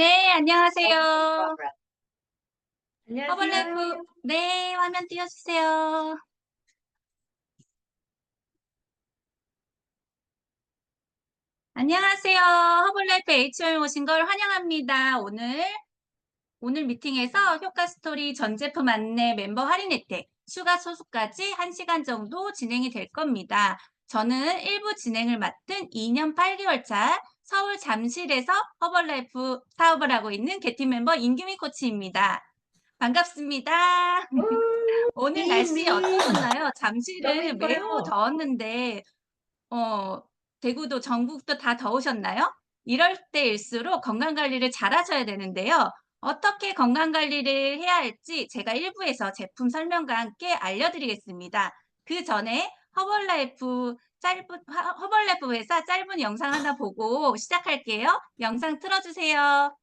네, 안녕하세요. 안녕하세요. 허벌라이프 네, 화면 띄워 주세요. 안녕하세요. 허벌라이프 H홈에 오신 걸 환영합니다. 오늘 미팅에서 효과 스토리 전 제품 안내 멤버 할인 혜택, 추가 소수까지 1시간 정도 진행이 될 겁니다. 저는 일부 진행을 맡은 2년 8개월 차 서울 잠실에서 허벌라이프 사업을 하고 있는 개팀 멤버 임규미 코치입니다. 반갑습니다. 오늘 날씨 미님 어떠셨나요? 너무 잠실은 매우 이뻐요. 더웠는데 어 대구도 전국도 다 더우셨나요? 이럴 때일수록 건강 관리를 잘하셔야 되는데요. 어떻게 건강 관리를 해야 할지 제가 일부에서 제품 설명과 함께 알려드리겠습니다. 그 전에 허벌라이프 회사 짧은 영상 하나 보고 시작할게요. 영상 틀어주세요.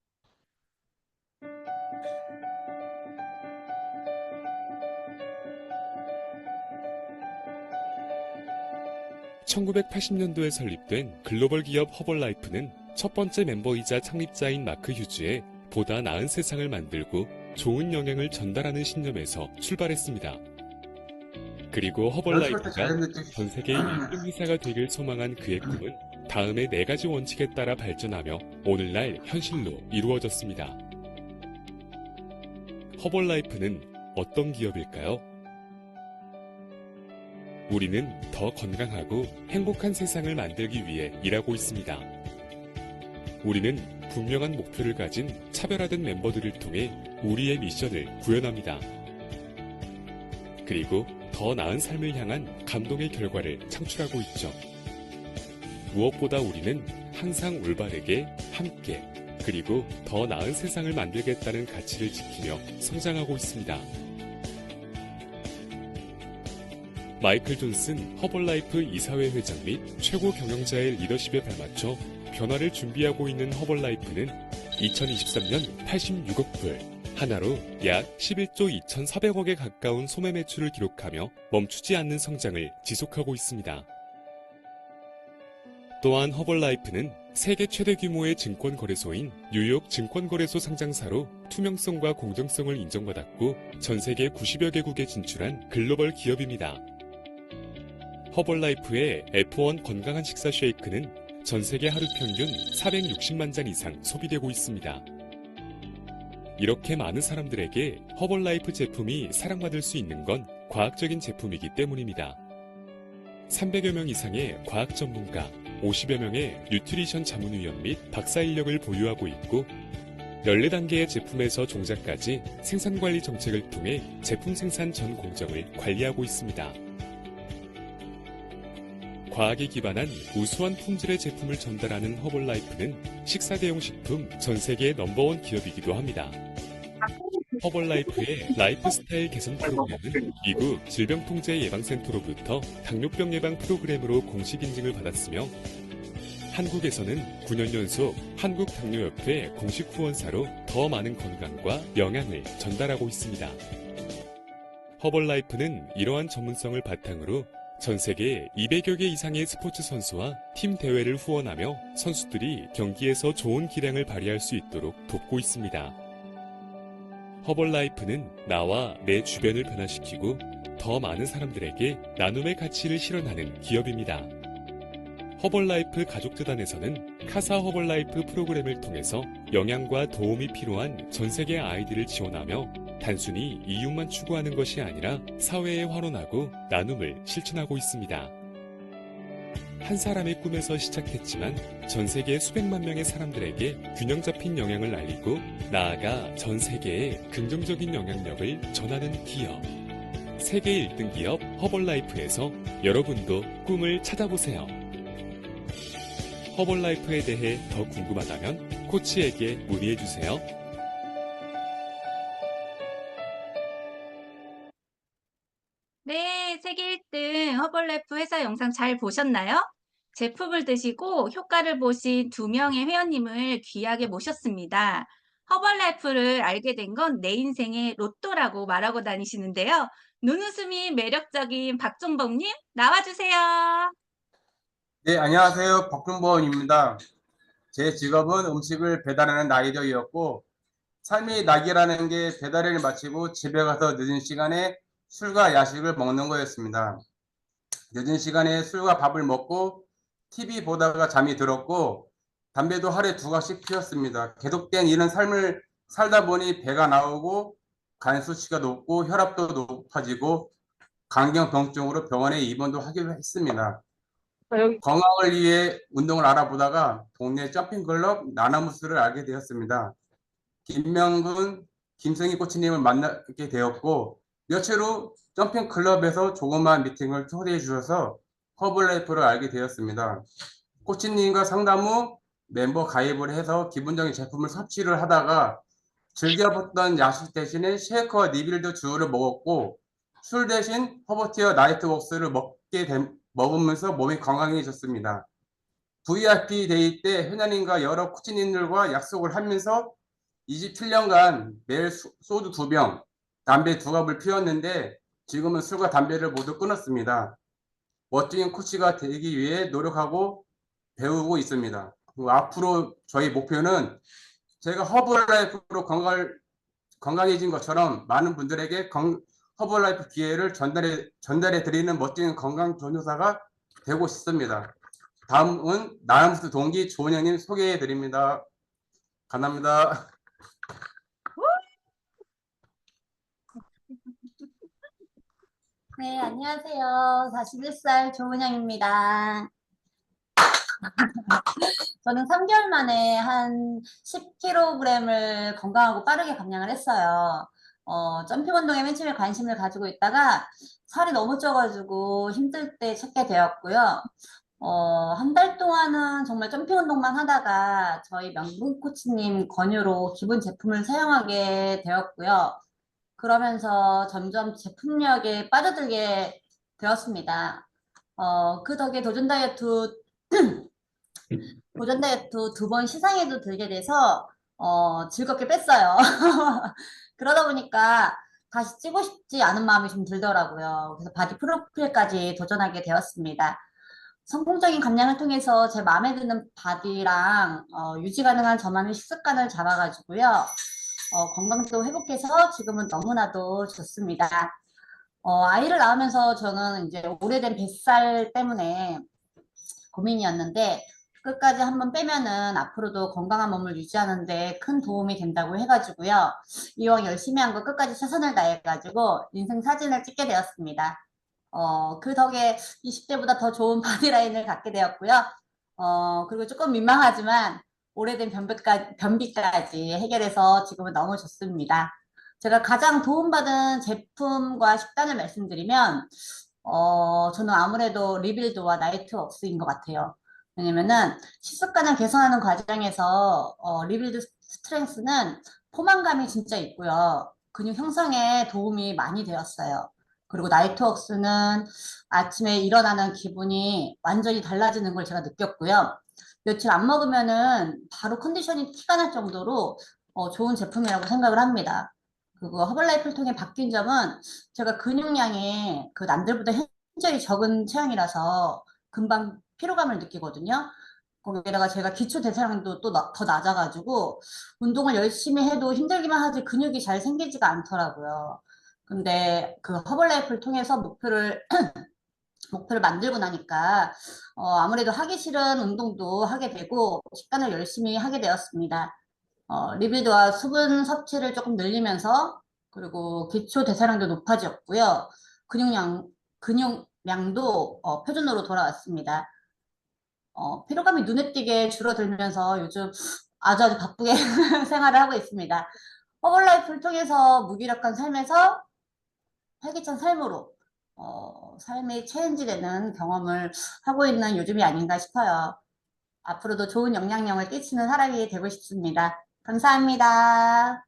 1980년도에 설립된 글로벌 기업 허벌라이프는 첫 번째 멤버이자 창립자인 마크 휴즈의 보다 나은 세상을 만들고 좋은 영향을 전달하는 신념에서 출발했습니다. 그리고 허벌라이프가 전 세계 1등 회사가 되길 소망한 그의 꿈은 다음의 4가지 원칙에 따라 발전하며 오늘날 현실로 이루어졌습니다. 허벌라이프는 어떤 기업일까요? 우리는 더 건강하고 행복한 세상을 만들기 위해 일하고 있습니다. 우리는 분명한 목표를 가진 차별화된 멤버들을 통해 우리의 미션을 구현합니다. 그리고 더 나은 삶을 향한 감동의 결과를 창출하고 있죠. 무엇보다 우리는 항상 올바르게 함께 그리고 더 나은 세상을 만들겠다는 가치를 지키며 성장하고 있습니다. 마이클 존슨 허벌라이프 이사회 회장 및 최고 경영자의 리더십에 발맞춰 변화를 준비하고 있는 허벌라이프는 2023년 86억 불, 하나로 약 11조 2,400억에 가까운 소매 매출을 기록하며 멈추지 않는 성장을 지속하고 있습니다. 또한 허벌라이프는 세계 최대 규모의 증권 거래소인 뉴욕 증권거래소 상장사로 투명성과 공정성을 인정받았고 전 세계 90여 개국에 진출한 글로벌 기업입니다. 허벌라이프의 F1 건강한 식사 쉐이크는 전 세계 하루 평균 460만 잔 이상 소비되고 있습니다. 이렇게 많은 사람들에게 허벌라이프 제품이 사랑받을 수 있는 건 과학적인 제품이기 때문입니다. 300여 명 이상의 과학 전문가, 50여 명의 뉴트리션 자문위원 및 박사 인력을 보유하고 있고 14단계의 제품에서 종자까지 생산관리 정책을 통해 제품 생산 전 공정을 관리하고 있습니다. 과학에 기반한 우수한 품질의 제품을 전달하는 허벌라이프는 식사 대용 식품 전 세계 넘버원 기업이기도 합니다. 허벌라이프의 라이프스타일 개선 프로그램은 미국 질병통제예방센터로부터 당뇨병 예방 프로그램으로 공식 인증을 받았으며 한국에서는 9년 연속 한국당뇨협회 공식 후원사로 더 많은 건강과 영양을 전달하고 있습니다. 허벌라이프는 이러한 전문성을 바탕으로 전 세계 200여 개 이상의 스포츠 선수와 팀 대회를 후원하며 선수들이 경기에서 좋은 기량을 발휘할 수 있도록 돕고 있습니다. 허벌라이프는 나와 내 주변을 변화시키고 더 많은 사람들에게 나눔의 가치를 실현하는 기업입니다. 허벌라이프 가족재단에서는 카사 허벌라이프 프로그램을 통해서 영양과 도움이 필요한 전 세계 아이들을 지원하며 단순히 이윤만 추구하는 것이 아니라 사회에 환원하고 나눔을 실천하고 있습니다. 한 사람의 꿈에서 시작했지만 전 세계 수백만 명의 사람들에게 균형 잡힌 영향을 알리고 나아가 전 세계에 긍정적인 영향력을 전하는 기업. 세계 1등 기업 허벌라이프에서 여러분도 꿈을 찾아보세요. 허벌라이프에 대해 더 궁금하다면 코치에게 문의해주세요. 네, 세계 1등 허벌라이프 회사 영상 잘 보셨나요? 제품을 드시고 효과를 보신 2명의 회원님을 귀하게 모셨습니다. 허벌라이프를 알게 된 건 내 인생의 로또라고 말하고 다니시는데요. 눈웃음이 매력적인 박종범님 나와주세요. 네, 안녕하세요. 박준범입니다. 제 직업은 음식을 배달하는 라이더였고 삶의 낙이라는 게 배달을 마치고 집에 가서 늦은 시간에 술과 야식을 먹는 거였습니다. 늦은 시간에 술과 밥을 먹고 TV 보다가 잠이 들었고 담배도 하루에 2갑씩 피웠습니다. 계속된 이런 삶을 살다 보니 배가 나오고 간 수치가 높고 혈압도 높아지고 강경병증으로 병원에 입원도 하기로 했습니다. 건강을 위해 운동을 알아보다가 동네 점핑클럽 나나무스를 알게 되었습니다. 김명근, 김승희 코치님을 만나게 되었고 며칠 후 점핑클럽에서 조그마한 미팅을 초대해 주셔서 허블라이프를 알게 되었습니다. 코치님과 상담 후 멤버 가입을 해서 기본적인 제품을 섭취를 하다가 즐겨 먹던 야식 대신에 쉐이크와 리빌드 주를 먹었고 술 대신 허버티어 나이트웍스를 먹으면서 몸이 건강해졌습니다. VIP 데이 때 회장님과 여러 코치님들과 약속을 하면서 27년간 매일 소주 2병, 담배 2갑을 피웠는데 지금은 술과 담배를 모두 끊었습니다. 멋진 코치가 되기 위해 노력하고 배우고 있습니다. 그리고 앞으로 저희 목표는 제가 허블라이프로 건강해진 것처럼 많은 분들에게 허블라이프 기회를 전달해 드리는 멋진 건강 전도사가 되고 싶습니다. 다음은 나나무스 동기 조은영님 소개해 드립니다. 감사합니다. 네, 안녕하세요. 41살 조은영입니다. 저는 3개월 만에 한 10kg을 건강하고 빠르게 감량을 했어요. 점핑 운동에 맨 처음에 관심을 가지고 있다가 살이 너무 쪄가지고 힘들 때 찾게 되었고요. 한 달 동안은 정말 점핑 운동만 하다가 저희 명분 코치님 권유로 기본 제품을 사용하게 되었고요. 그러면서 점점 제품력에 빠져들게 되었습니다. 그 덕에 도전 다이어트 2번 시상에도 들게 돼서 즐겁게 뺐어요. 그러다 보니까 다시 찌고 싶지 않은 마음이 좀 들더라고요. 그래서 바디 프로필까지 도전하게 되었습니다. 성공적인 감량을 통해서 제 마음에 드는 바디랑 유지 가능한 저만의 식습관을 잡아가지고요. 건강도 회복해서 지금은 너무나도 좋습니다. 아이를 낳으면서 저는 이제 오래된 뱃살 때문에 고민이었는데 끝까지 한번 빼면은 앞으로도 건강한 몸을 유지하는데 큰 도움이 된다고 해가지고요. 이왕 열심히 한 거 끝까지 최선을 다해가지고 인생 사진을 찍게 되었습니다. 그 덕에 20대보다 더 좋은 바디라인을 갖게 되었고요. 그리고 조금 민망하지만 오래된 변비까지 해결해서 지금은 너무 좋습니다. 제가 가장 도움받은 제품과 식단을 말씀드리면 저는 아무래도 리빌드와 나이트웍스인 것 같아요. 왜냐면은 식습관을 개선하는 과정에서 리빌드 스트렝스는 포만감이 진짜 있고요. 근육 형성에 도움이 많이 되었어요. 그리고 나이트웍스는 아침에 일어나는 기분이 완전히 달라지는 걸 제가 느꼈고요. 며칠 안 먹으면은 바로 컨디션이 티가 날 정도로 좋은 제품이라고 생각을 합니다. 그리고 허블라이프를 통해 바뀐 점은 제가 근육량이 그 남들보다 현저히 적은 체형이라서 금방 피로감을 느끼거든요. 거기다가 제가 기초 대사량도 또 더 낮아가지고 운동을 열심히 해도 힘들기만 하지 근육이 잘 생기지가 않더라고요. 근데 그 허블라이프를 통해서 목표를 만들고 나니까 아무래도 하기 싫은 운동도 하게 되고 식단을 열심히 하게 되었습니다. 리비드와 수분 섭취를 조금 늘리면서 그리고 기초 대사량도 높아졌고요. 근육량도 표준으로 돌아왔습니다. 피로감이 눈에 띄게 줄어들면서 요즘 아주 바쁘게 생활을 하고 있습니다. 허블라이프를 통해서 무기력한 삶에서 활기찬 삶으로 삶이 체인지되는 경험을 하고 있는 요즘이 아닌가 싶어요. 앞으로도 좋은 영향력을 끼치는 사람이 되고 싶습니다. 감사합니다.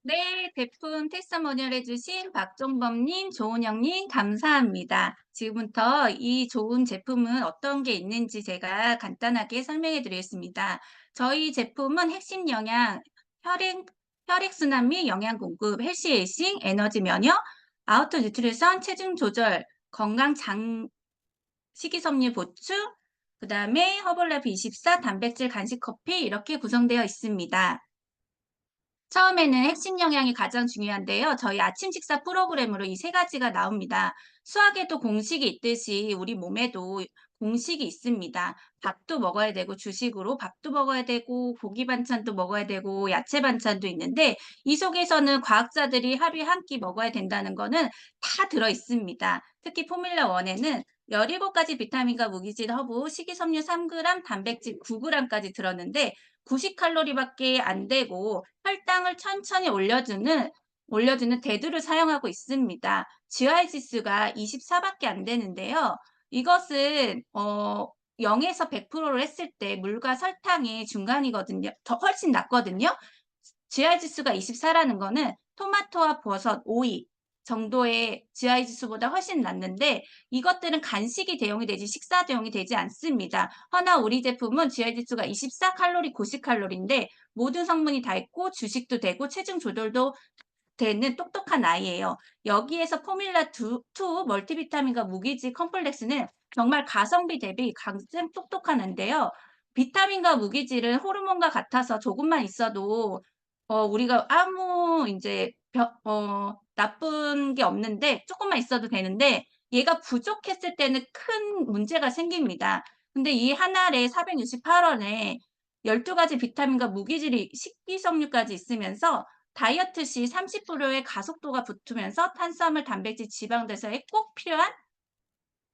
네, 제품 테스터모니얼 해주신 박종범님, 조은영님 감사합니다. 지금부터 이 좋은 제품은 어떤 게 있는지 제가 간단하게 설명해 드리겠습니다. 저희 제품은 핵심 영양, 혈액순환 및 영양 공급, 헬시 에이싱, 에너지 면역, 아우터 뉴트리션, 체중 조절, 건강 식이섬유 보충, 그 다음에 허벌라이프 24 단백질 간식 커피 이렇게 구성되어 있습니다. 처음에는 핵심 영양이 가장 중요한데요. 저희 아침 식사 프로그램으로 이 세 가지가 나옵니다. 수학에도 공식이 있듯이 우리 몸에도 공식이 있습니다. 밥도 먹어야 되고 주식으로 밥도 먹어야 되고 고기 반찬도 먹어야 되고 야채 반찬도 있는데 이 속에서는 과학자들이 하루에 한 끼 먹어야 된다는 거는 다 들어 있습니다. 특히 포뮬라 1에는 17가지 비타민과 무기질, 허브, 식이섬유 3g, 단백질 9g까지 들었는데 90칼로리밖에 안 되고 혈당을 천천히 올려주는 대두를 사용하고 있습니다. GI 지수가 24밖에 안 되는데요. 이것은 0에서 100%를 했을 때 물과 설탕의 중간이거든요. 더 훨씬 낮거든요. GI 지수가 24라는 거는 토마토와 버섯, 오이 정도의 GI 지수보다 훨씬 낮는데 이것들은 간식이 대용이 되지 식사 대용이 되지 않습니다. 허나 우리 제품은 GI 지수가 24칼로리, 90칼로리인데 모든 성분이 다 있고 주식도 되고 체중 조절도 되는 똑똑한 아이예요. 여기에서 포뮬라 2 멀티비타민과 무기질 컴플렉스는 정말 가성비 대비 가장 똑똑한 애인데요. 비타민과 무기질은 호르몬과 같아서 조금만 있어도 우리가 아무 이제 나쁜 게 없는데 조금만 있어도 되는데 얘가 부족했을 때는 큰 문제가 생깁니다. 근데 이 한 알에 468원에 12가지 비타민과 무기질이 식이섬유까지 있으면서 다이어트 시 30%의 가속도가 붙으면서 탄수화물, 단백질, 지방 대사에 꼭 필요한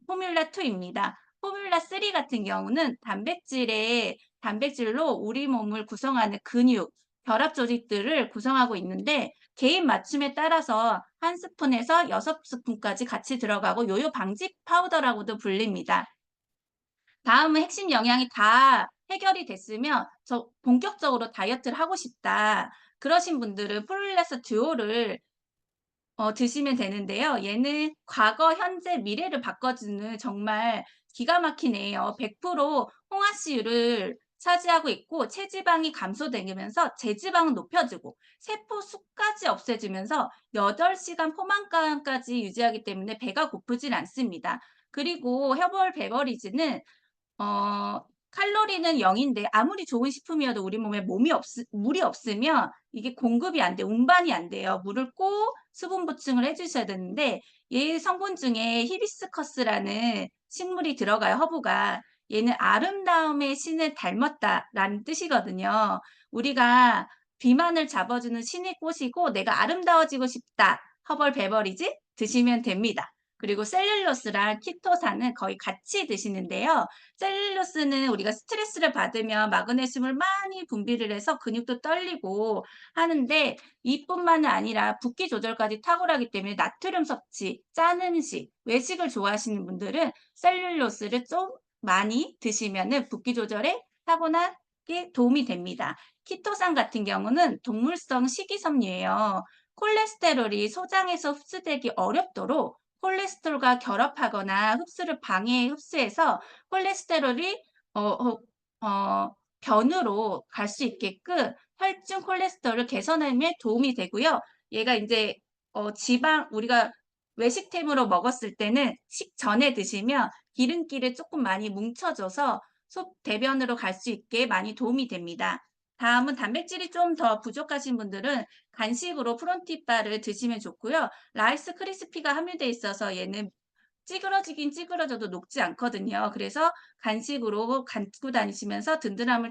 포뮬라 2입니다. 포뮬라 3 같은 경우는 단백질로 우리 몸을 구성하는 근육, 결합 조직들을 구성하고 있는데 개인 맞춤에 따라서 1스푼에서 6스푼까지 같이 들어가고 요요 방지 파우더라고도 불립니다. 다음은 핵심 영양이 다 해결이 됐으면 저 본격적으로 다이어트를 하고 싶다. 그러신 분들은 폴리레스 듀오를 드시면 되는데요. 얘는 과거, 현재, 미래를 바꿔주는 정말 기가 막힌 애예요. 100% 홍화씨유를 차지하고 있고 체지방이 감소되면서 제지방은 높여주고 세포 수까지 없애주면서 8시간 포만감까지 유지하기 때문에 배가 고프진 않습니다. 그리고 헤벌 베버리즈는 칼로리는 0인데 아무리 좋은 식품이어도 우리 몸에 물이 없으면 이게 공급이 안 돼, 운반이 안 돼요. 물을 꼭 수분 보충을 해주셔야 되는데 얘 성분 중에 히비스커스라는 식물이 들어가요, 허브가. 얘는 아름다움의 신을 닮았다라는 뜻이거든요. 우리가 비만을 잡아주는 신의 꽃이고 내가 아름다워지고 싶다. 허벌 베버리지 드시면 됩니다. 그리고 셀룰로스랑 키토산은 거의 같이 드시는데요. 셀룰로스는 우리가 스트레스를 받으면 마그네슘을 많이 분비를 해서 근육도 떨리고 하는데 이뿐만은 아니라 붓기 조절까지 탁월하기 때문에 나트륨 섭취, 짠 음식, 외식을 좋아하시는 분들은 셀룰로스를 좀 많이 드시면은 붓기 조절에 타고나게 도움이 됩니다. 키토산 같은 경우는 동물성 식이섬유예요. 콜레스테롤이 소장에서 흡수되기 어렵도록 콜레스테롤과 결합하거나 흡수해서 콜레스테롤이 변으로 갈 수 있게끔 혈중 콜레스테롤을 개선하는 도움이 되고요. 얘가 이제 지방 우리가 외식템으로 먹었을 때는 식전에 드시면 기름기를 조금 많이 뭉쳐줘서 대변으로 갈 수 있게 많이 도움이 됩니다. 다음은 단백질이 좀 더 부족하신 분들은 간식으로 프론티바를 드시면 좋고요. 라이스 크리스피가 함유되어 있어서 얘는 찌그러지긴 찌그러져도 녹지 않거든요. 그래서 간식으로 갖고 다니시면서 든든함을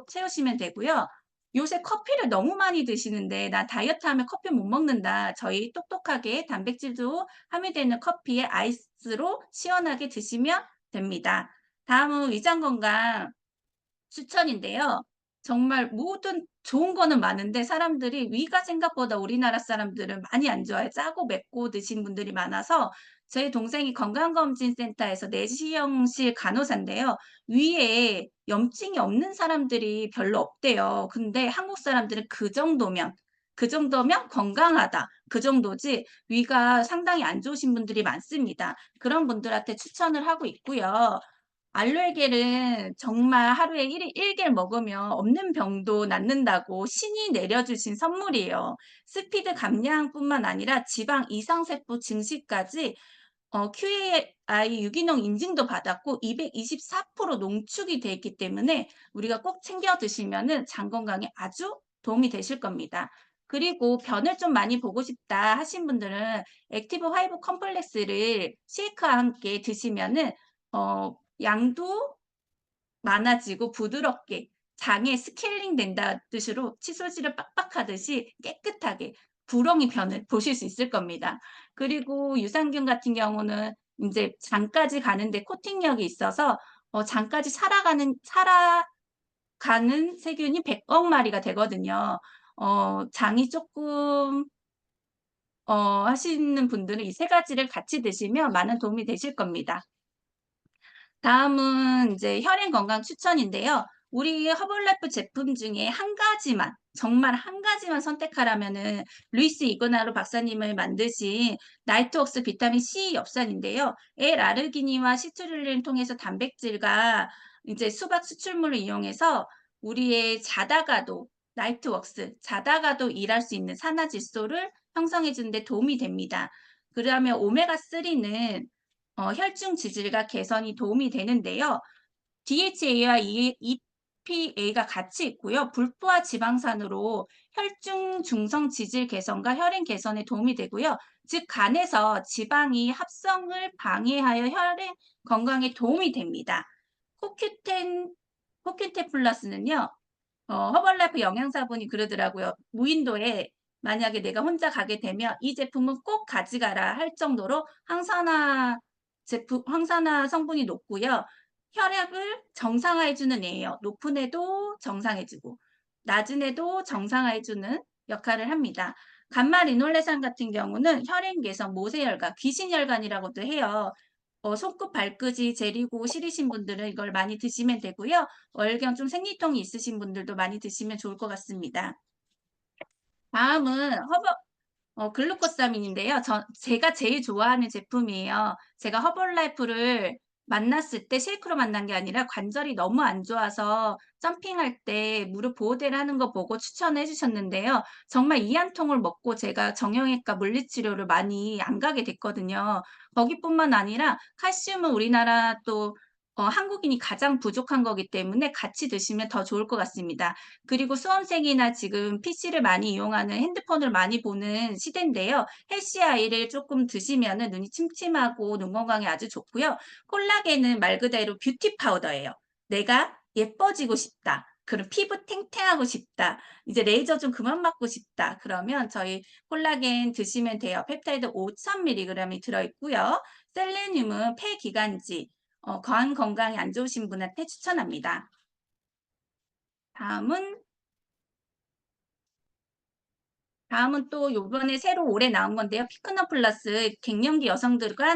채우시면 되고요. 요새 커피를 너무 많이 드시는데 나 다이어트 하면 커피 못 먹는다. 저희 똑똑하게 단백질도 함유되는 커피에 아이스로 시원하게 드시면 됩니다. 다음은 위장 건강 추천인데요. 정말 모든 좋은 거는 많은데 사람들이 위가 생각보다 우리나라 사람들은 많이 안 좋아해요. 짜고 맵고 드신 분들이 많아서 저희 동생이 건강검진센터에서 내시경실 간호사인데요. 위에 염증이 없는 사람들이 별로 없대요. 근데 한국 사람들은 그 정도면 건강하다. 그 정도지 위가 상당히 안 좋으신 분들이 많습니다. 그런 분들한테 추천을 하고 있고요. 알로에겔은 정말 하루에 1개를 먹으면 없는 병도 낫는다고 신이 내려주신 선물이에요. 스피드 감량뿐만 아니라 지방 이상세포 증식까지 QAI 유기농 인증도 받았고 224% 농축이 돼 있기 때문에 우리가 꼭 챙겨 드시면은 장 건강에 아주 도움이 되실 겁니다. 그리고 변을 좀 많이 보고 싶다 하신 분들은 액티브 화이브 컴플렉스를 쉐이크와 함께 드시면은 양도 많아지고 부드럽게 장에 스케일링 된다는 뜻으로 칫솔질을 빡빡하듯이 깨끗하게 구렁이 변을 보실 수 있을 겁니다. 그리고 유산균 같은 경우는 인제 장까지 가는데 코팅력이 있어서 장까지 살아가는 세균이 100억 마리가 되거든요. 장이 쪼끔 하시는 분들은 이 세 가지를 같이 드시면 많은 도움이 되실 겁니다. 다음은 이제 혈행 건강 추천인데요. 우리 허벌라이프 제품 중에 한 가지만, 정말 한 가지만 선택하라면은 루이스 이그나로 박사님을 만드신 나이트웍스 비타민 C 엽산인데요. L아르기닌과 시트룰린을 통해서 단백질과 이제 수박 수출물을 이용해서 우리의 자다가도 일할 수 있는 산화질소를 형성해 주는 데 도움이 됩니다. 그다음에 오메가3는 혈중 지질과 개선이 도움이 되는데요. DHA와 EPA가 같이 있고요. 불포화 지방산으로 혈중 중성 지질 개선과 혈행 개선에 도움이 되고요. 즉 간에서 지방이 합성을 방해하여 혈행 건강에 도움이 됩니다. 코큐텐 플러스는요. 허벌라이프 영양사분이 그러더라고요. 무인도에 만약에 내가 혼자 가게 되면 이 제품은 꼭 가져가라 할 정도로 항산화 성분이 높고요. 혈액을 정상화해 주는 애예요. 높은 애도 정상해 주고 낮은 애도 정상화해 주는 역할을 합니다. 감마 리놀레산 같은 경우는 혈행 개선, 모세혈관, 귀신혈관이라고도 해요. 손끝 발끝이 저리고 시리신 분들은 이걸 많이 드시면 되고요. 월경 좀 생리통이 있으신 분들도 많이 드시면 좋을 것 같습니다. 다음은 글루코사민인데요. 제가 제일 좋아하는 제품이에요. 제가 허벌라이프를 만났을 때 쉐이크로 만난 게 아니라 관절이 너무 안 좋아서 점핑할 때 무릎 보호대를 하는 거 보고 추천해 주셨는데요. 정말 이 한 통을 먹고 제가 정형외과 물리치료를 많이 안 가게 됐거든요. 거기뿐만 아니라 칼슘은 우리나라 또 한국인이 가장 부족한 거기 때문에 같이 드시면 더 좋을 것 같습니다. 그리고 수험생이나 지금 PC를 많이 이용하는 핸드폰을 많이 보는 시대인데요. 헬시아이를 조금 드시면은 눈이 침침하고 눈 건강에 아주 좋고요. 콜라겐은 말 그대로 뷰티 파우더예요. 내가 예뻐지고 싶다. 그럼 피부 탱탱하고 싶다. 이제 레이저 좀 그만 맞고 싶다. 그러면 저희 콜라겐 드시면 돼요. 펩타이드 5,000mg이 들어있고요. 셀레늄은 폐기관지, 간 건강이 안 좋으신 분한테 추천합니다. 다음은 또 요번에 새로 올해 나온 건데요. 피크너 플러스 갱년기 여성들과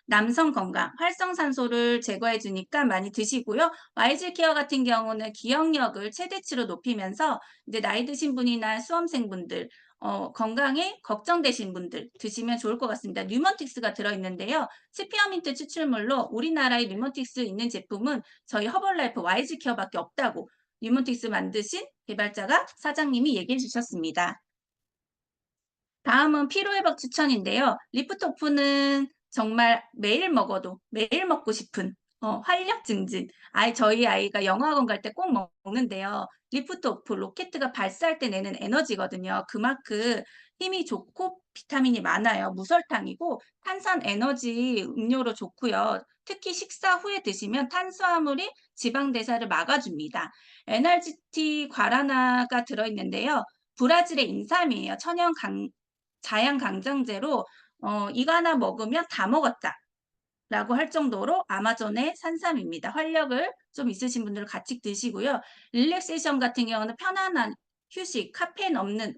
남성 건강, 활성산소를 제거해 주니까 많이 드시고요. 와이즈 케어 같은 경우는 기억력을 최대치로 높이면서 이제 나이 드신 분이나 수험생분들, 건강에 걱정되신 분들 드시면 좋을 것 같습니다. 뉴먼틱스가 들어있는데요. 스피어민트 추출물로 우리나라에 뉴먼틱스 있는 제품은 저희 허벌라이프 와이즈 케어밖에 없다고 뉴먼틱스 만드신 개발자가 사장님이 얘기해 주셨습니다. 다음은 피로회복 추천인데요. 리프토프는 정말 매일 먹어도 매일 먹고 싶은 활력 증진. 저희 아이가 영어학원 갈 때 꼭 먹는데요. 리프토프 로켓트가 발사할 때 내는 에너지거든요. 그만큼 힘이 좋고 비타민이 많아요. 무설탕이고 탄산 에너지 음료로 좋고요. 특히 식사 후에 드시면 탄수화물이 지방 대사를 막아줍니다. NRGT 과라나가 들어있는데요. 브라질의 인삼이에요. 자양 강장제로 이거 하나 먹으면 다 먹었다 라고 할 정도로 아마존의 산삼입니다. 활력을 좀 있으신 분들은 같이 드시고요. 릴렉세이션 같은 경우는 편안한 휴식, 카페인 없는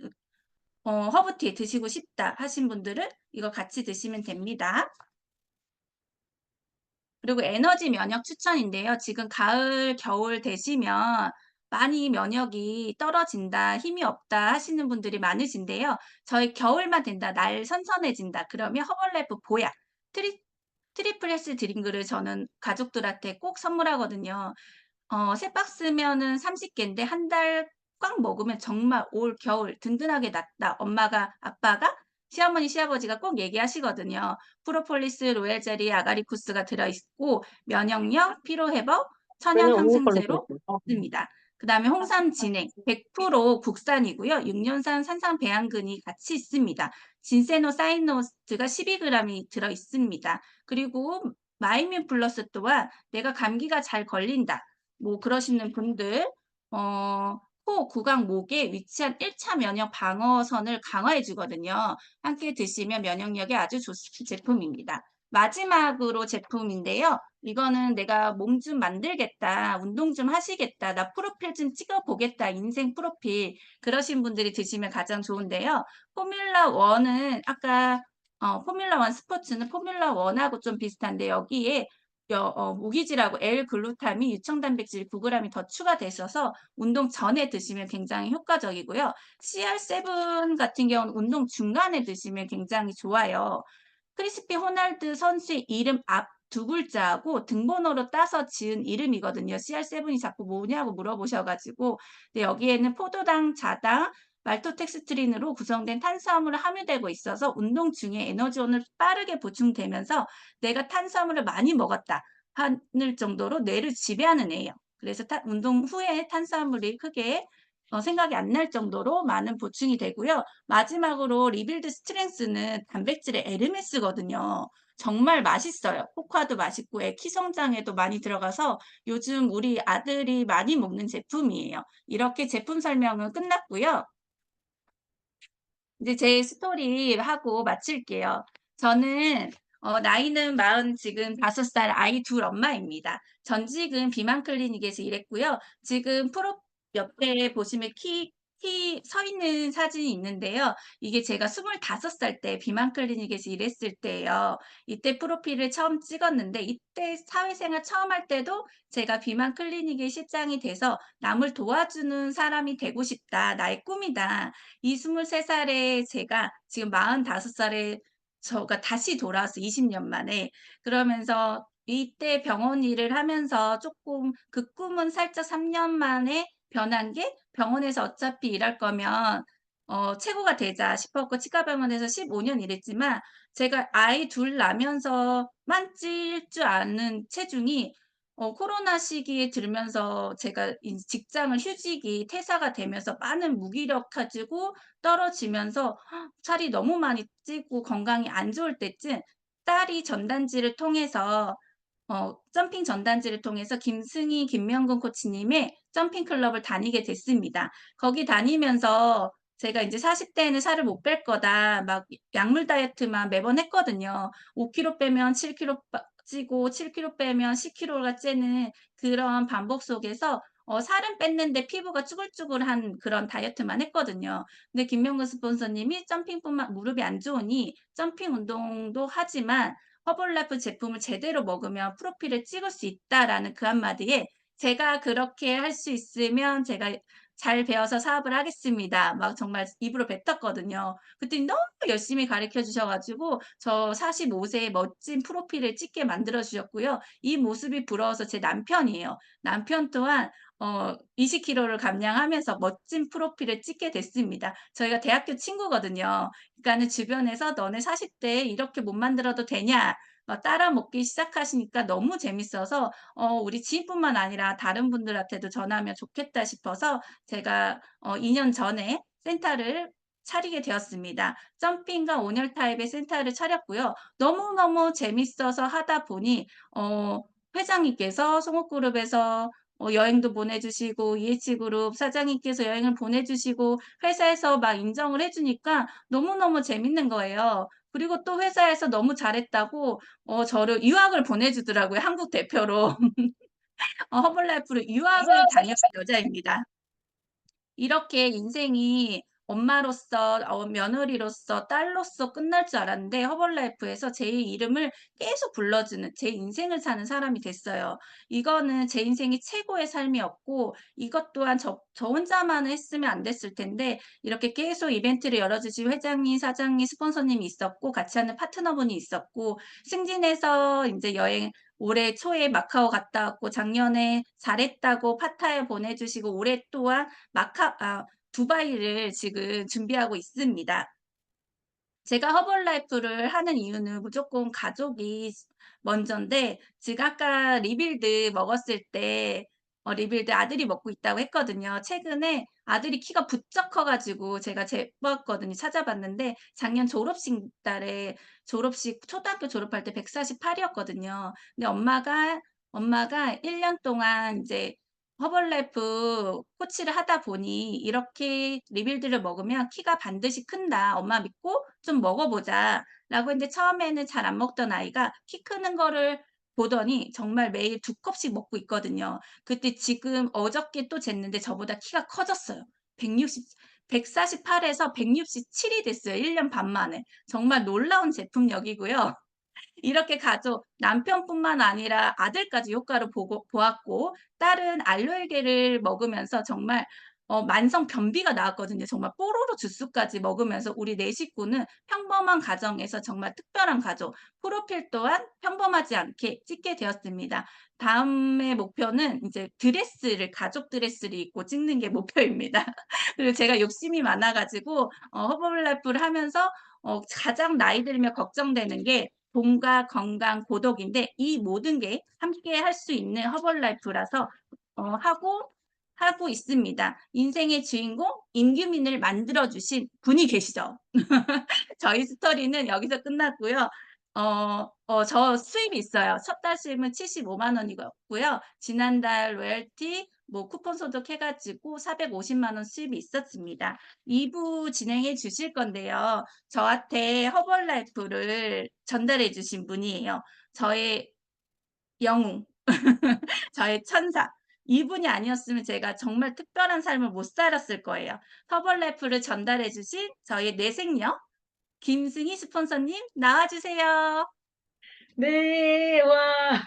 허브티 드시고 싶다 하신 분들은 이거 같이 드시면 됩니다. 그리고 에너지 면역 추천인데요. 지금 가을, 겨울 되시면 많이 면역이 떨어진다, 힘이 없다 하시는 분들이 많으신데요. 저희 겨울만 된다, 날 선선해진다. 그러면 허벌라이프 보약, 트리플 헬스 드링크를 저는 가족들한테 꼭 선물하거든요. 3박스면은 30개인데 한 달 꽉 먹으면 정말 올 겨울 든든하게 낫다. 엄마가, 아빠가 시어머니, 시아버지가 꼭 얘기하시거든요. 프로폴리스, 로얄젤리, 아가리쿠스가 들어있고 면역력, 피로회복, 천연 얘는 언니 걸로 항생제로 들었어. 있습니다. 그 다음에 홍삼 진액 100% 국산이고요. 6년산 산상 배양근이 같이 있습니다. 진세노사이노스가 12g이 들어있습니다. 그리고 마이뮤 플러스 또한 내가 감기가 잘 걸린다. 뭐 그러시는 분들 코, 구강, 목에 위치한 1차 면역 방어선을 강화해 주거든요. 함께 드시면 면역력에 아주 좋은 제품입니다. 마지막으로 제품인데요. 이거는 내가 몸 좀 만들겠다, 운동 좀 하시겠다, 나 프로필 좀 찍어보겠다, 인생 프로필. 그러신 분들이 드시면 가장 좋은데요. 포뮬라 1은 아까 포뮬라 1 스포츠는 포뮬라 1하고 좀 비슷한데 여기에 무기질하고 L-글루타민, 유청단백질 9g이 더 추가돼 있어서 운동 전에 드시면 굉장히 효과적이고요. CR7 같은 경우는 운동 중간에 드시면 굉장히 좋아요. 크리스피 호날두 선수의 이름 앞 두 글자하고 등번호로 따서 지은 이름이거든요. CR7이 자꾸 뭐냐고 물어보셔가지고. 근데 여기에는 포도당, 자당, 말토텍스트린으로 구성된 탄수화물이 함유되고 있어서 운동 중에 에너지원을 빠르게 보충되면서 내가 탄수화물을 많이 먹었다 하는 정도로 뇌를 지배하는 애예요. 그래서 운동 후에 탄수화물이 크게 생각이 안 날 정도로 많은 보충이 되고요. 마지막으로 리빌드 스트렝스는 단백질의 에르메스거든요. 정말 맛있어요. 코코아도 맛있고 키 성장에도 많이 들어가서 요즘 우리 아들이 많이 먹는 제품이에요. 이렇게 제품 설명은 끝났고요. 이제 제 스토리 하고 마칠게요. 저는 나이는 지금 5살 아이 둘 엄마입니다. 전직은 비만 클리닉에서 일했고요. 지금 프로 옆에 보시면 키 서 있는 사진이 있는데요. 이게 제가 25살 때 비만 클리닉에서 일했을 때예요. 이때 프로필을 처음 찍었는데 이때 사회생활 처음 할 때도 제가 비만 클리닉의 실장이 돼서 남을 도와주는 사람이 되고 싶다. 나의 꿈이다. 이 23살에 제가 지금 45살에 저가 다시 돌아왔어요. 20년 만에. 그러면서 이때 병원 일을 하면서 조금 그 꿈은 살짝 3년 만에 변한 게 병원에서 어차피 일할 거면 최고가 되자 싶었고 치과병원에서 15년 일했지만 제가 아이 둘 낳으면서만 찔 줄 아는 체중이 코로나 시기에 들면서 제가 직장을 휴직이 퇴사가 되면서 많은 무기력 가지고 떨어지면서 살이 너무 많이 찌고 건강이 안 좋을 때쯤 딸이 전단지를 통해서 점핑 전단지를 통해서 김승희, 김명근 코치님의 점핑 클럽을 다니게 됐습니다. 거기 다니면서 제가 이제 40대에는 살을 못 뺄 거다. 막 약물 다이어트만 매번 했거든요. 5kg 빼면 7kg 찌고 7kg 빼면 10kg가 찌는 그런 반복 속에서 살은 뺐는데 피부가 쭈글쭈글한 그런 다이어트만 했거든요. 근데 김명근 스폰서님이 무릎이 안 좋으니 점핑 운동도 하지만 허벌라이프 제품을 제대로 먹으면 프로필을 찍을 수 있다라는 그 한마디에 제가 그렇게 할 수 있으면 제가 잘 배워서 사업을 하겠습니다. 막 정말 입으로 뱉었거든요. 그랬더니 너무 열심히 가르쳐 주셔가지고 저 45세에 멋진 프로필을 찍게 만들어 주셨고요. 이 모습이 부러워서 제 남편이에요. 남편 또한 20kg를 감량하면서 멋진 프로필을 찍게 됐습니다. 저희가 대학교 친구거든요. 그러니까는 주변에서 너네 40대에 이렇게 못 만들어도 되냐? 따라 먹기 시작하시니까 너무 재밌어서 우리 지인뿐만 아니라 다른 분들한테도 전하면 좋겠다 싶어서 제가 2년 전에 센터를 차리게 되었습니다. 점핑과 온열 타입의 센터를 차렸고요. 너무너무 재밌어서 하다 보니 회장님께서 송옥그룹에서 여행도 보내주시고 EH그룹 사장님께서 여행을 보내주시고 회사에서 막 인정을 해주니까 너무너무 재밌는 거예요. 그리고 또 회사에서 너무 잘했다고 저를 유학을 보내주더라고요. 한국 대표로. 허블라이프로 유학을 다녔던 여자입니다. 이렇게 인생이 엄마로서 며느리로서 딸로서 끝날 줄 알았는데 허벌라이프에서 제 이름을 계속 불러주는 제 인생을 사는 사람이 됐어요. 이거는 제 인생이 최고의 삶이었고 이것 또한 저 혼자만 했으면 안 됐을 텐데 이렇게 계속 이벤트를 열어주신 회장님, 사장님, 스폰서님이 있었고 같이 하는 파트너분이 있었고 승진해서 이제 여행 올해 초에 마카오 갔다 왔고 작년에 잘했다고 파타야 보내주시고 올해 또한 두바이를 지금 준비하고 있습니다. 제가 허벌라이프를 하는 이유는 무조건 가족이 먼저인데, 제가 아까 리빌드 먹었을 때 리빌드 아들이 먹고 있다고 했거든요. 최근에 아들이 키가 부쩍 커 가지고 제가 재봤거든요. 찾아봤는데 작년 졸업식 달에, 졸업식 초등학교 졸업할 때 148 이었거든요. 근데 엄마가 1년 동안 이제 허벌라이프 코치를 하다 보니 "이렇게 리빌드를 먹으면 키가 반드시 큰다. 엄마 믿고 좀 먹어 보자."라고 했는데, 처음에는 잘 안 먹던 아이가 키 크는 거를 보더니 정말 매일 2컵씩 먹고 있거든요. 그때 지금 어저께 또 쟀는데 저보다 키가 커졌어요. 160 148 에서 167이 됐어요, 1년 반 만에. 정말 놀라운 제품력이고요. 이렇게 가족, 남편뿐만 아니라 아들까지 효과를 보았고, 딸은 알로에게를 먹으면서 정말 만성 변비가 나왔거든요. 정말 뽀로로 주스까지 먹으면서 우리 4 식구는 평범한 가정에서 정말 특별한 가족, 프로필 또한 평범하지 않게 찍게 되었습니다. 다음의 목표는 이제 드레스를, 가족 드레스를 입고 찍는 게 목표입니다. 그리고 제가 욕심이 많아 가지고 허벌라이프를 하면서 가장 나이 들면 걱정되는 게 돈과 건강, 고독인데, 이 모든 게 함께 할 수 있는 허벌라이프라서 하고 있습니다. 인생의 주인공 임규민을 만들어 주신 분이 계시죠. 저희 스토리는 여기서 끝났고요. 저 수입이 있어요. 첫 달 수입은 75만 원이었고요. 지난달 로열티 뭐 쿠폰 소득해 가지고 450만 원 수입이 있었습니다. 2부 진행해 주실 건데요. 저한테 허벌라이프를 전달해 주신 분이에요. 저의 영웅, 저의 천사. 이분이 아니었으면 제가 정말 특별한 삶을 못 살았을 거예요. 허벌라이프를 전달해 주신 저의 뇌생녀 김승희 스폰서님 나와 주세요. 네, 와.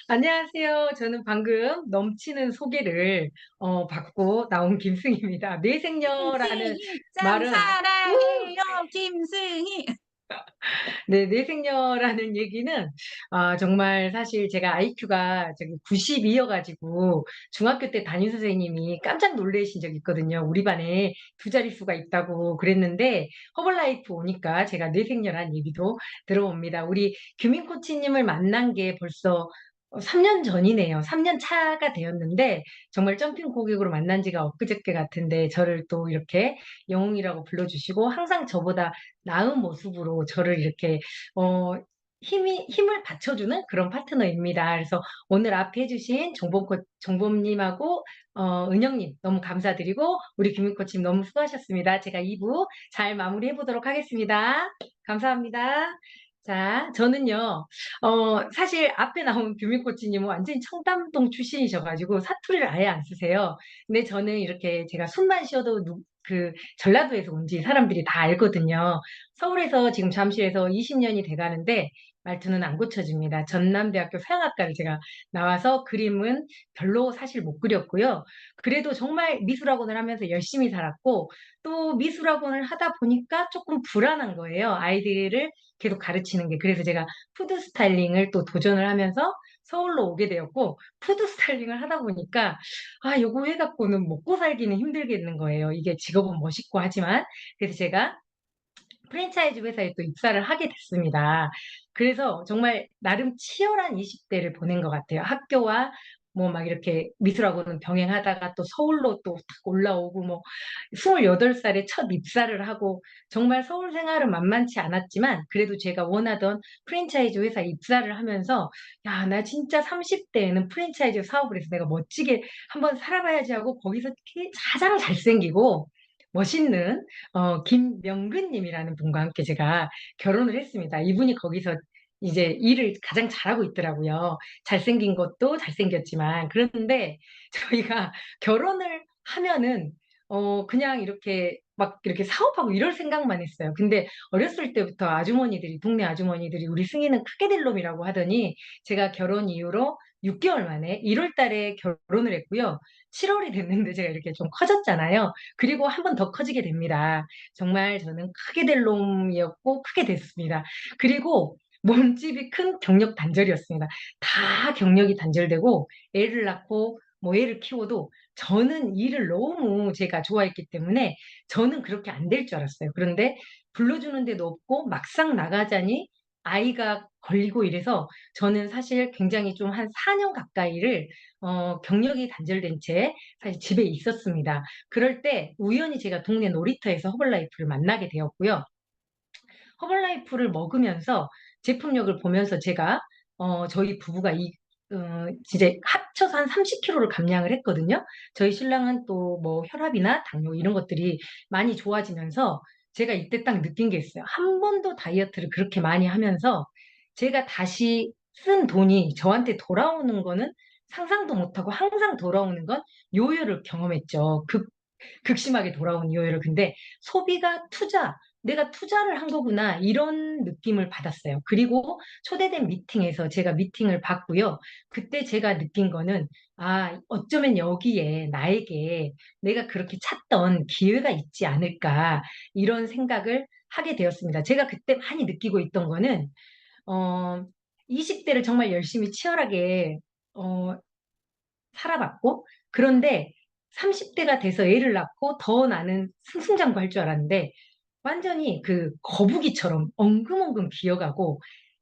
안녕하세요. 저는 방금 넘치는 소개를 받고 나온 김승희입니다. 뇌생녀라는 김승희 짱 말은 사랑해요. 김승희. 네, 뇌생녀라는 얘기는 정말 사실 제가 IQ가 저기 92여가지고 중학교 때 담임 선생님이 깜짝 놀라신 적이 있거든요. 우리 반에 두 자릿수가 있다고 그랬는데 허벌라이프 오니까 제가 뇌생녀란 얘기도 들어봅니다. 우리 규민 코치님을 만난 게 벌써 3년 전이네요. 3년 차가 되었는데 정말 점핑 고객으로 만난 지가 엊그저께 같은데 저를 또 이렇게 영웅이라고 불러주시고 항상 저보다 나은 모습으로 저를 이렇게 힘을 받쳐주는 그런 파트너입니다. 그래서 오늘 앞에 해주신 정범님하고 은영님 너무 감사드리고 우리 김민 코치님 너무 수고하셨습니다. 제가 2부 잘 마무리해 보도록 하겠습니다. 감사합니다. 자, 저는요, 사실 앞에 나온 규민 코치님은 완전히 청담동 출신이셔가지고 사투리를 아예 안 쓰세요. 근데 저는 이렇게 제가 숨만 쉬어도 전라도에서 온 지 사람들이 다 알거든요. 서울에서 지금 잠실에서 20년이 돼가는데 말투는 안 고쳐집니다. 전남대학교 서양학과를 제가 나와서 그림은 별로 사실 못 그렸고요. 그래도 정말 미술학원을 하면서 열심히 살았고 또 미술학원을 하다 보니까 조금 불안한 거예요. 아이들을 계속 가르치는 게. 그래서 제가 푸드 스타일링을 또 도전을 하면서 서울로 오게 되었고 푸드 스타일링을 하다 보니까 요거 해갖고는 먹고 살기는 힘들겠는 거예요. 이게 직업은 멋있고 하지만. 그래서 제가 프랜차이즈 회사에 또 입사를 하게 됐습니다. 그래서 정말 나름 치열한 20대를 보낸 것 같아요. 학교와 뭐 막 이렇게 미술학원은 병행하다가 또 서울로 또 탁 올라오고 뭐 28살에 첫 입사를 하고 정말 서울 생활은 만만치 않았지만 그래도 제가 원하던 프랜차이즈 회사에 입사를 하면서 야, 나 진짜 30대에는 프랜차이즈 사업을 해서 내가 멋지게 한번 살아봐야지 하고 거기서 가장 잘생기고 멋있는 김명근님이라는 분과 함께 제가 결혼을 했습니다. 이분이 거기서 이제 일을 가장 잘하고 있더라고요. 잘생긴 것도 잘생겼지만. 그런데 저희가 결혼을 하면은, 그냥 이렇게 막 이렇게 사업하고 이럴 생각만 했어요. 근데 어렸을 때부터 아주머니들이, 동네 아주머니들이 우리 승희는 크게 될 놈이라고 하더니 제가 결혼 이후로 6개월 만에 1월 달에 결혼을 했고요. 7월이 됐는데 제가 이렇게 좀 커졌잖아요. 그리고 한 번 더 커지게 됩니다. 정말 저는 크게 될 놈이었고 크게 됐습니다. 그리고 몸집이 큰 경력 단절이었습니다. 다 경력이 단절되고 애를 낳고 뭐 애를 키워도 저는 일을 너무 제가 좋아했기 때문에 저는 그렇게 안 될 줄 알았어요. 그런데 불러주는 데도 없고 막상 나가자니 아이가 걸리고 이래서 저는 사실 굉장히 좀 한 4년 가까이를 경력이 단절된 채 사실 집에 있었습니다. 그럴 때 우연히 제가 동네 놀이터에서 허벌라이프를 만나게 되었고요. 허벌라이프를 먹으면서 제품력을 보면서 제가 저희 부부가 진짜 합쳐서 한 30kg를 감량을 했거든요. 저희 신랑은 또 뭐 혈압이나 당뇨 이런 것들이 많이 좋아지면서 제가 이때 딱 느낀 게 있어요. 한 번도 다이어트를 그렇게 많이 하면서 제가 다시 쓴 돈이 저한테 돌아오는 거는 상상도 못하고 항상 돌아오는 건 요요를 경험했죠. 극심하게 돌아온 요요를. 근데 소비가 투자, 내가 투자를 한 거구나, 이런 느낌을 받았어요. 그리고 초대된 미팅에서 제가 미팅을 받고요. 그때 제가 느낀 거는, 아, 어쩌면 여기에 나에게 내가 그렇게 찾던 기회가 있지 않을까, 이런 생각을 하게 되었습니다. 제가 그때 많이 느끼고 있던 거는, 어, 20대를 정말 열심히 치열하게, 어, 살아봤고, 그런데 30대가 돼서 애를 낳고 더 나는 승승장구할 줄 알았는데 완전히 그 거북이처럼 엉금엉금 기어가고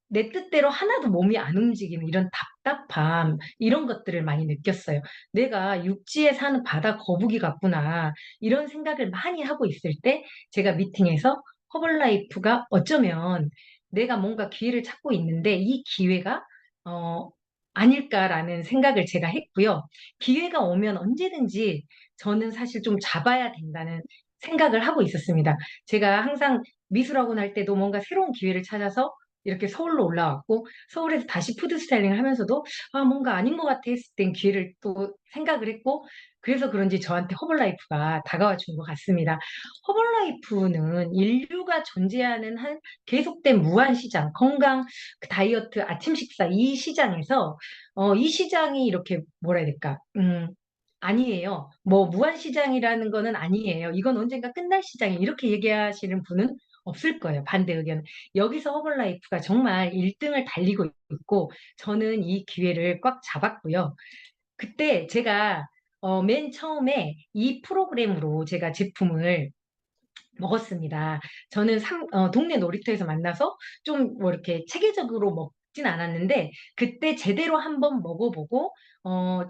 내 뜻대로 하나도 몸이 안 움직이는 이런 답답함, 이런 것들을 많이 느꼈어요. 내가 육지에 사는 바다 거북이 같구나, 이런 생각을 많이 하고 있을 때 제가 미팅에서 허벌라이프가 어쩌면 내가 뭔가 기회를 찾고 있는데 이 기회가 어, 아닐까라는 생각을 제가 했고요. 기회가 오면 언제든지 저는 사실 좀 잡아야 된다는 생각을 하고 있었습니다. 제가 항상 미술학원 할 때도 뭔가 새로운 기회를 찾아서 이렇게 서울로 올라왔고, 서울에서 다시 푸드 스타일링을 하면서도 아, 뭔가 아닌 것 같아 했을 땐 기회를 또 생각을 했고, 그래서 그런지 저한테 허벌라이프가 다가와 준 것 같습니다. 허벌라이프는 인류가 존재하는 한 계속된 무한 시장, 건강, 다이어트, 아침 식사, 이 시장에서 이 시장이 이렇게 뭐라 해야 될까? 아니에요. 뭐 무한 시장이라는 거는 아니에요. 이건 언젠가 끝날 시장이 이렇게 얘기하시는 분은 없을 거예요. 반대 의견. 여기서 허벌라이프가 정말 1등을 달리고 있고 저는 이 기회를 꽉 잡았고요. 그때 제가 맨 처음에 이 프로그램으로 제가 제품을 먹었습니다. 저는 동네 놀이터에서 만나서 좀 뭐 이렇게 체계적으로 먹진 않았는데 그때 제대로 한번 먹어보고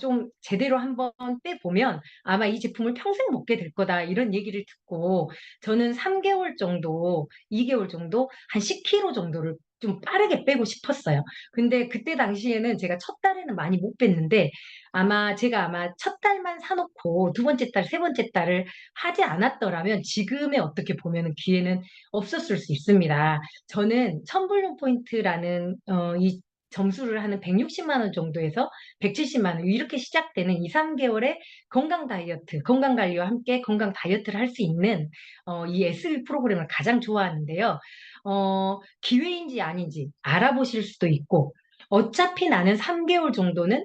좀 제대로 한번 빼보면 아마 이 제품을 평생 먹게 될 거다, 이런 얘기를 듣고 저는 3개월 정도, 2개월 정도 한 10kg 정도를 좀 빠르게 빼고 싶었어요. 근데 그때 당시에는 제가 첫 달에는 많이 못 뺐는데 제가 아마 첫 달만 사놓고 두 번째 달, 세 번째 달을 하지 않았더라면 지금의 어떻게 보면 기회는 없었을 수 있습니다. 저는 천불륜 포인트라는 이 점수를 하는 160만 원 정도에서 170만 원, 이렇게 시작되는 2, 3개월의 건강 다이어트, 건강 관리와 함께 건강 다이어트를 할 수 있는 이 SB 프로그램을 가장 좋아하는데요. 기회인지 아닌지 알아보실 수도 있고, 어차피 나는 3개월 정도는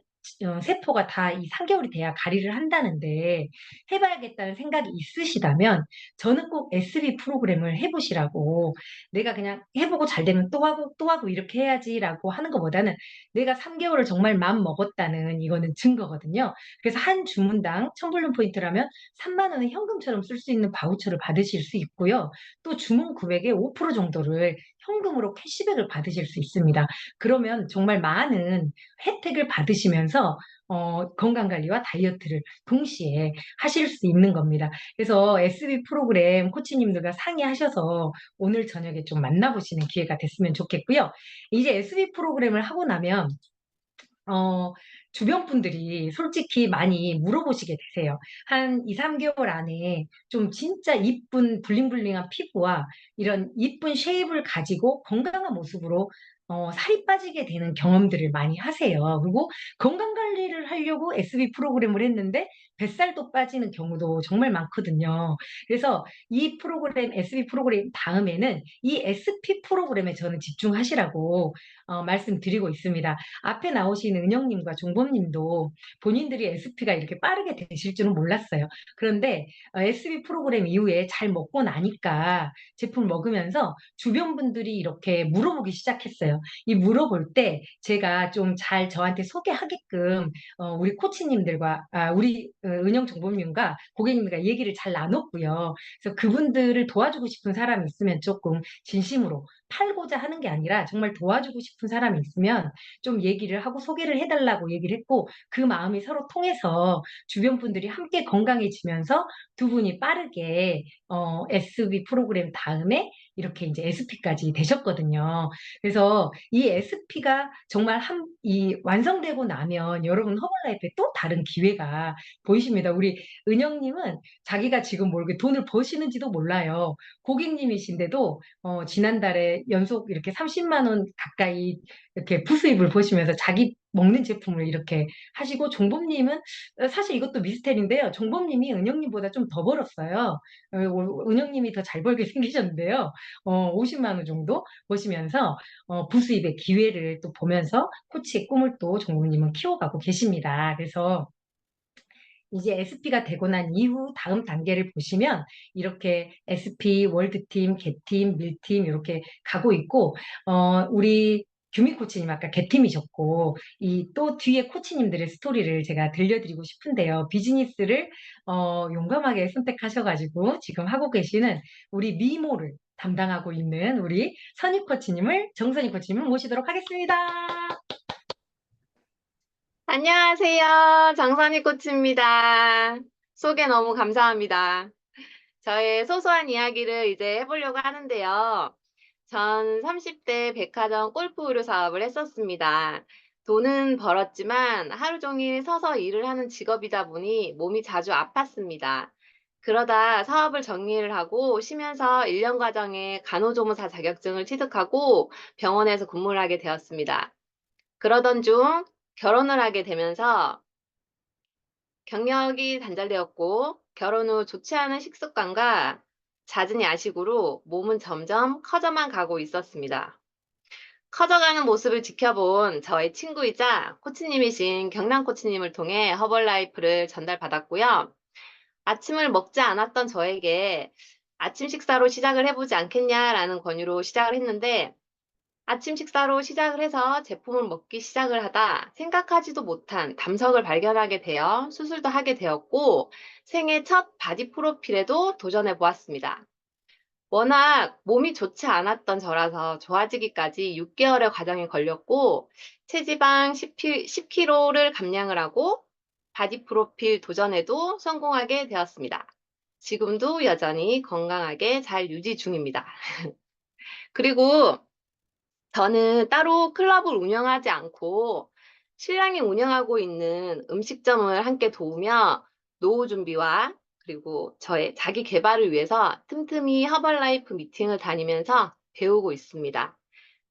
세포가 다 이 3개월이 돼야 가리를 한다는데 해봐야겠다는 생각이 있으시다면 저는 꼭 SB 프로그램을 해보시라고, 내가 그냥 해보고 잘 되면 또 하고 또 하고 이렇게 해야지라고 하는 것보다는 내가 3개월을 정말 마음 먹었다는 이거는 증거거든요. 그래서 한 주문당 1000불륜 포인트라면 3만 원을 현금처럼 쓸 수 있는 바우처를 받으실 수 있고요. 또 주문 금액의 5% 정도를 현금으로 캐시백을 받으실 수 있습니다. 그러면 정말 많은 혜택을 받으시면서 건강관리와 다이어트를 동시에 하실 수 있는 겁니다. 그래서 SB 프로그램 코치님들과 상의하셔서 오늘 저녁에 좀 만나보시는 기회가 됐으면 좋겠고요. 이제 SB 프로그램을 하고 나면 어, 주변 분들이 솔직히 많이 물어보시게 되세요. 한 2, 3개월 안에 좀 진짜 이쁜 블링블링한 피부와 이런 이쁜 쉐입을 가지고 건강한 모습으로 살이 빠지게 되는 경험들을 많이 하세요. 그리고 건강 관리를 하려고 SB 프로그램을 했는데 뱃살도 빠지는 경우도 정말 많거든요. 그래서 이 프로그램, SB 프로그램 다음에는 이 SP 프로그램에 저는 집중하시라고 말씀드리고 있습니다. 앞에 나오신 은영님과 종범님도 본인들이 SP가 이렇게 빠르게 되실 줄은 몰랐어요. 그런데 SB 프로그램 이후에 잘 먹고 나니까 제품 먹으면서 주변 분들이 이렇게 물어보기 시작했어요. 이 물어볼 때 제가 좀 잘 저한테 소개하게끔 우리 코치님들과 우리 은영 정보님과 고객님과 얘기를 잘 나눴고요. 그래서 그분들을 도와주고 싶은 사람이 있으면 조금 진심으로 팔고자 하는 게 아니라 정말 도와주고 싶은 사람이 있으면 좀 얘기를 하고 소개를 해달라고 얘기를 했고 그 마음이 서로 통해서 주변 분들이 함께 건강해지면서 두 분이 빠르게 SB 프로그램 다음에 이렇게 이제 SP까지 되셨거든요. 그래서 이 SP가 정말 이 완성되고 나면 여러분 허벌라이프에 또 다른 기회가 보이십니다. 우리 은영님은 자기가 지금 모르게 돈을 버시는지도 몰라요. 고객님이신데도 지난달에 연속 이렇게 30만 원 가까이 이렇게 부수입을 보시면서 자기 먹는 제품을 이렇게 하시고 종범님은 사실 이것도 미스테리인데요. 종범님이 은영님보다 좀 더 벌었어요. 은영님이 더 잘 벌게 생기셨는데요. 50만 원 정도 보시면서 부수입의 기회를 또 보면서 코치의 꿈을 또 종범님은 키워가고 계십니다. 그래서 이제 SP가 되고 난 이후 다음 단계를 보시면 이렇게 SP, 월드팀, 개팀, 밀팀 이렇게 가고 있고 우리 규미 코치님 아까 개팀이셨고 이 또 뒤에 코치님들의 스토리를 제가 들려드리고 싶은데요. 비즈니스를 용감하게 선택하셔가지고 지금 하고 계시는 우리 미모를 담당하고 있는 우리 정선희 코치님을 모시도록 하겠습니다. 안녕하세요. 정선희 코치입니다. 소개 너무 감사합니다. 저의 소소한 이야기를 이제 해보려고 하는데요. 전 30대 백화점 골프 의류 사업을 했었습니다. 돈은 벌었지만 하루 종일 서서 일을 하는 직업이다 보니 몸이 자주 아팠습니다. 그러다 사업을 정리를 하고 쉬면서 1년 과정에 간호조무사 자격증을 취득하고 병원에서 근무를 하게 되었습니다. 그러던 중 결혼을 하게 되면서 경력이 단절되었고 결혼 후 좋지 않은 식습관과 잦은 야식으로 몸은 점점 커져만 가고 있었습니다. 커져가는 모습을 지켜본 저의 친구이자 코치님이신 경남 코치님을 통해 허벌라이프를 전달받았고요. 아침을 먹지 않았던 저에게 아침 식사로 시작을 해보지 않겠냐라는 권유로 시작을 했는데 아침 식사로 시작을 해서 제품을 먹기 시작을 하다 생각하지도 못한 담석을 발견하게 되어 수술도 하게 되었고 생애 첫 바디 프로필에도 도전해 보았습니다. 워낙 몸이 좋지 않았던 저라서 좋아지기까지 6개월의 과정이 걸렸고 체지방 10kg를 감량을 하고 바디 프로필 도전에도 성공하게 되었습니다. 지금도 여전히 건강하게 잘 유지 중입니다. 그리고 저는 따로 클럽을 운영하지 않고 신랑이 운영하고 있는 음식점을 함께 도우며 노후 준비와 그리고 저의 자기 개발을 위해서 틈틈이 허벌라이프 미팅을 다니면서 배우고 있습니다.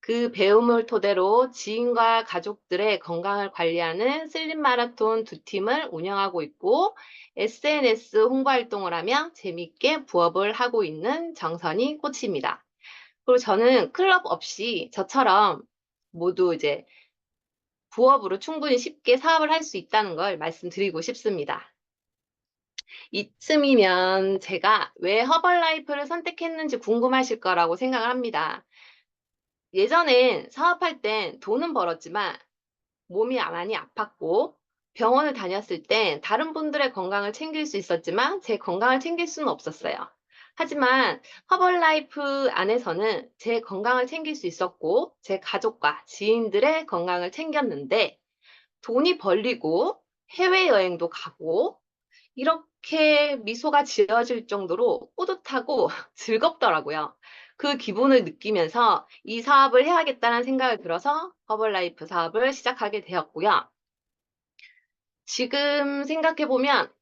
그 배움을 토대로 지인과 가족들의 건강을 관리하는 슬림 마라톤 2팀을 운영하고 있고 SNS 홍보 활동을 하며 재미있게 부업을 하고 있는 정선희 코치입니다. 그리고 저는 클럽 없이 저처럼 모두 이제 부업으로 충분히 쉽게 사업을 할 수 있다는 걸 말씀드리고 싶습니다. 이쯤이면 제가 왜 허벌라이프를 선택했는지 궁금하실 거라고 생각을 합니다. 예전엔 사업할 땐 돈은 벌었지만 몸이 많이 아팠고 병원을 다녔을 땐 다른 분들의 건강을 챙길 수 있었지만 제 건강을 챙길 수는 없었어요. 하지만 허벌라이프 안에서는 제 건강을 챙길 수 있었고 제 가족과 지인들의 건강을 챙겼는데 돈이 벌리고 해외여행도 가고 이렇게 미소가 지어질 정도로 뿌듯하고 즐겁더라고요. 그 기분을 느끼면서 이 사업을 해야겠다는 생각이 들어서 허벌라이프 사업을 시작하게 되었고요. 지금 생각해보면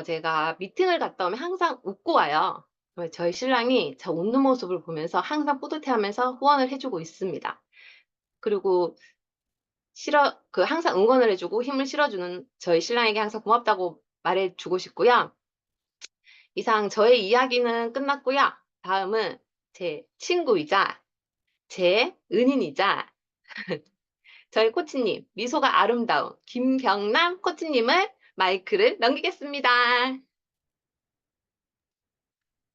제가 미팅을 갔다 오면 항상 웃고 와요. 저희 신랑이 저 웃는 모습을 보면서 항상 뿌듯해하면서 후원을 해주고 있습니다. 그리고 항상 응원을 해주고 힘을 실어주는 저희 신랑에게 항상 고맙다고 말해주고 싶고요. 이상 저의 이야기는 끝났고요. 다음은 제 친구이자 제 은인이자 저희 코치님, 미소가 아름다운 김경남 코치님을 마이크를 넘기겠습니다.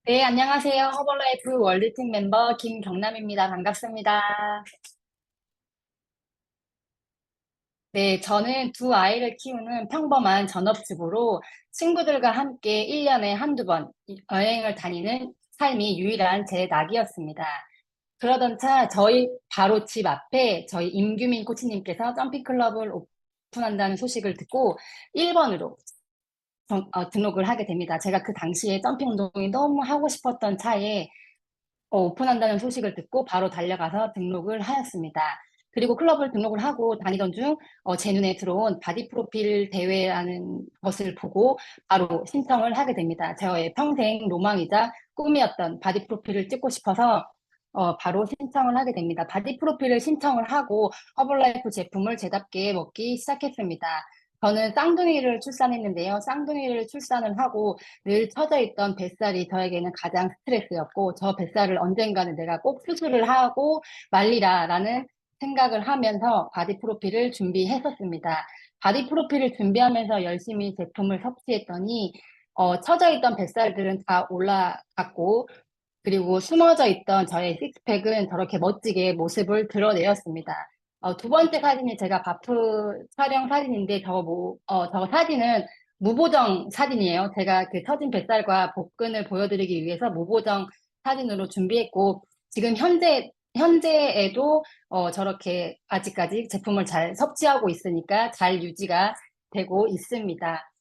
네, 안녕하세요. 허벌라이프 월드팀 멤버 김경남입니다. 반갑습니다. 네, 저는 두 아이를 키우는 평범한 전업주부로 친구들과 함께 1년에 한두 번 여행을 다니는 삶이 유일한 제 낙이었습니다. 그러던 차 저희 바로 집 앞에 저희 임규민 코치님께서 점핑클럽을 오픈한다는 소식을 듣고 1번으로 등록을 하게 됩니다. 제가 그 당시에 점핑 운동이 너무 하고 싶었던 차에 오픈한다는 소식을 듣고 바로 달려가서 등록을 하였습니다. 그리고 클럽을 등록을 하고 다니던 중 제 눈에 들어온 바디 프로필 대회라는 것을 보고 바로 신청을 하게 됩니다. 저의 평생 로망이자 꿈이었던 바디 프로필을 찍고 싶어서 바로 신청을 하게 됩니다. 바디 프로필을 신청을 하고 허벌라이프 제품을 제답게 먹기 시작했습니다. 저는 쌍둥이를 출산했는데요. 쌍둥이를 출산을 하고 늘 처져 있던 뱃살이 저에게는 가장 스트레스였고, 저 뱃살을 언젠가는 내가 꼭 수술을 하고 말리라라는 생각을 하면서 바디 프로필을 준비했었습니다. 바디 프로필을 준비하면서 열심히 제품을 섭취했더니 처져 있던 뱃살들은 다 올라갔고, 그리고 숨어져 있던 저의 식스팩은 저렇게 멋지게 모습을 드러내었습니다. 두 번째 사진이 제가 바프 촬영 사진인데 저 사진은 무보정 사진이에요. 제가 그 처진 뱃살과 복근을 보여드리기 위해서 무보정 사진으로 준비했고, 지금 현재에도 저렇게 아직까지 제품을 잘 섭취하고 있으니까 잘 유지가 되고 있습니다.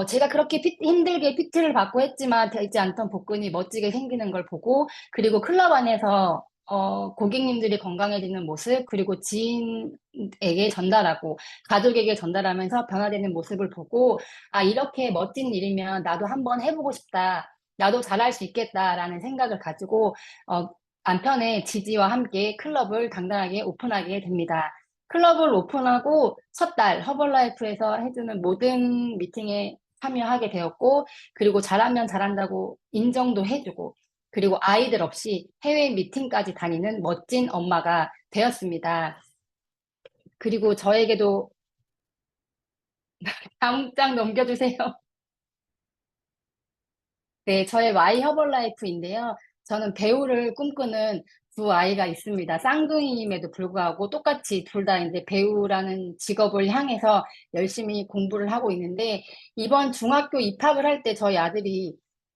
제가 그렇게 힘들게 PT를 받고 했지만 되지 않던 복근이 멋지게 생기는 걸 보고, 그리고 클럽 안에서 고객님들이 건강해지는 모습, 그리고 지인에게 전달하고 가족에게 전달하면서 변화되는 모습을 보고, 아, 이렇게 멋진 일이면 나도 한번 해보고 싶다. 나도 잘할 수 있겠다라는 생각을 가지고 남편의 지지와 함께 클럽을 당당하게 오픈하게 됩니다. 클럽을 오픈하고 첫 달 허벌라이프에서 해주는 모든 미팅에 참여하게 되었고, 그리고 잘하면 잘한다고 인정도 해주고, 그리고 아이들 없이 해외 미팅까지 다니는 멋진 엄마가 되었습니다. 그리고 저에게도 다음 장 넘겨주세요. 네, 저의 Y 허벌라이프인데요. 저는 배우를 꿈꾸는 두 아이가 있습니다. 쌍둥이임에도 불구하고 똑같이 둘 다 이제 배우라는 직업을 향해서 열심히 공부를 하고 있는데, 이번 중학교 입학을 할 때 저희 아들이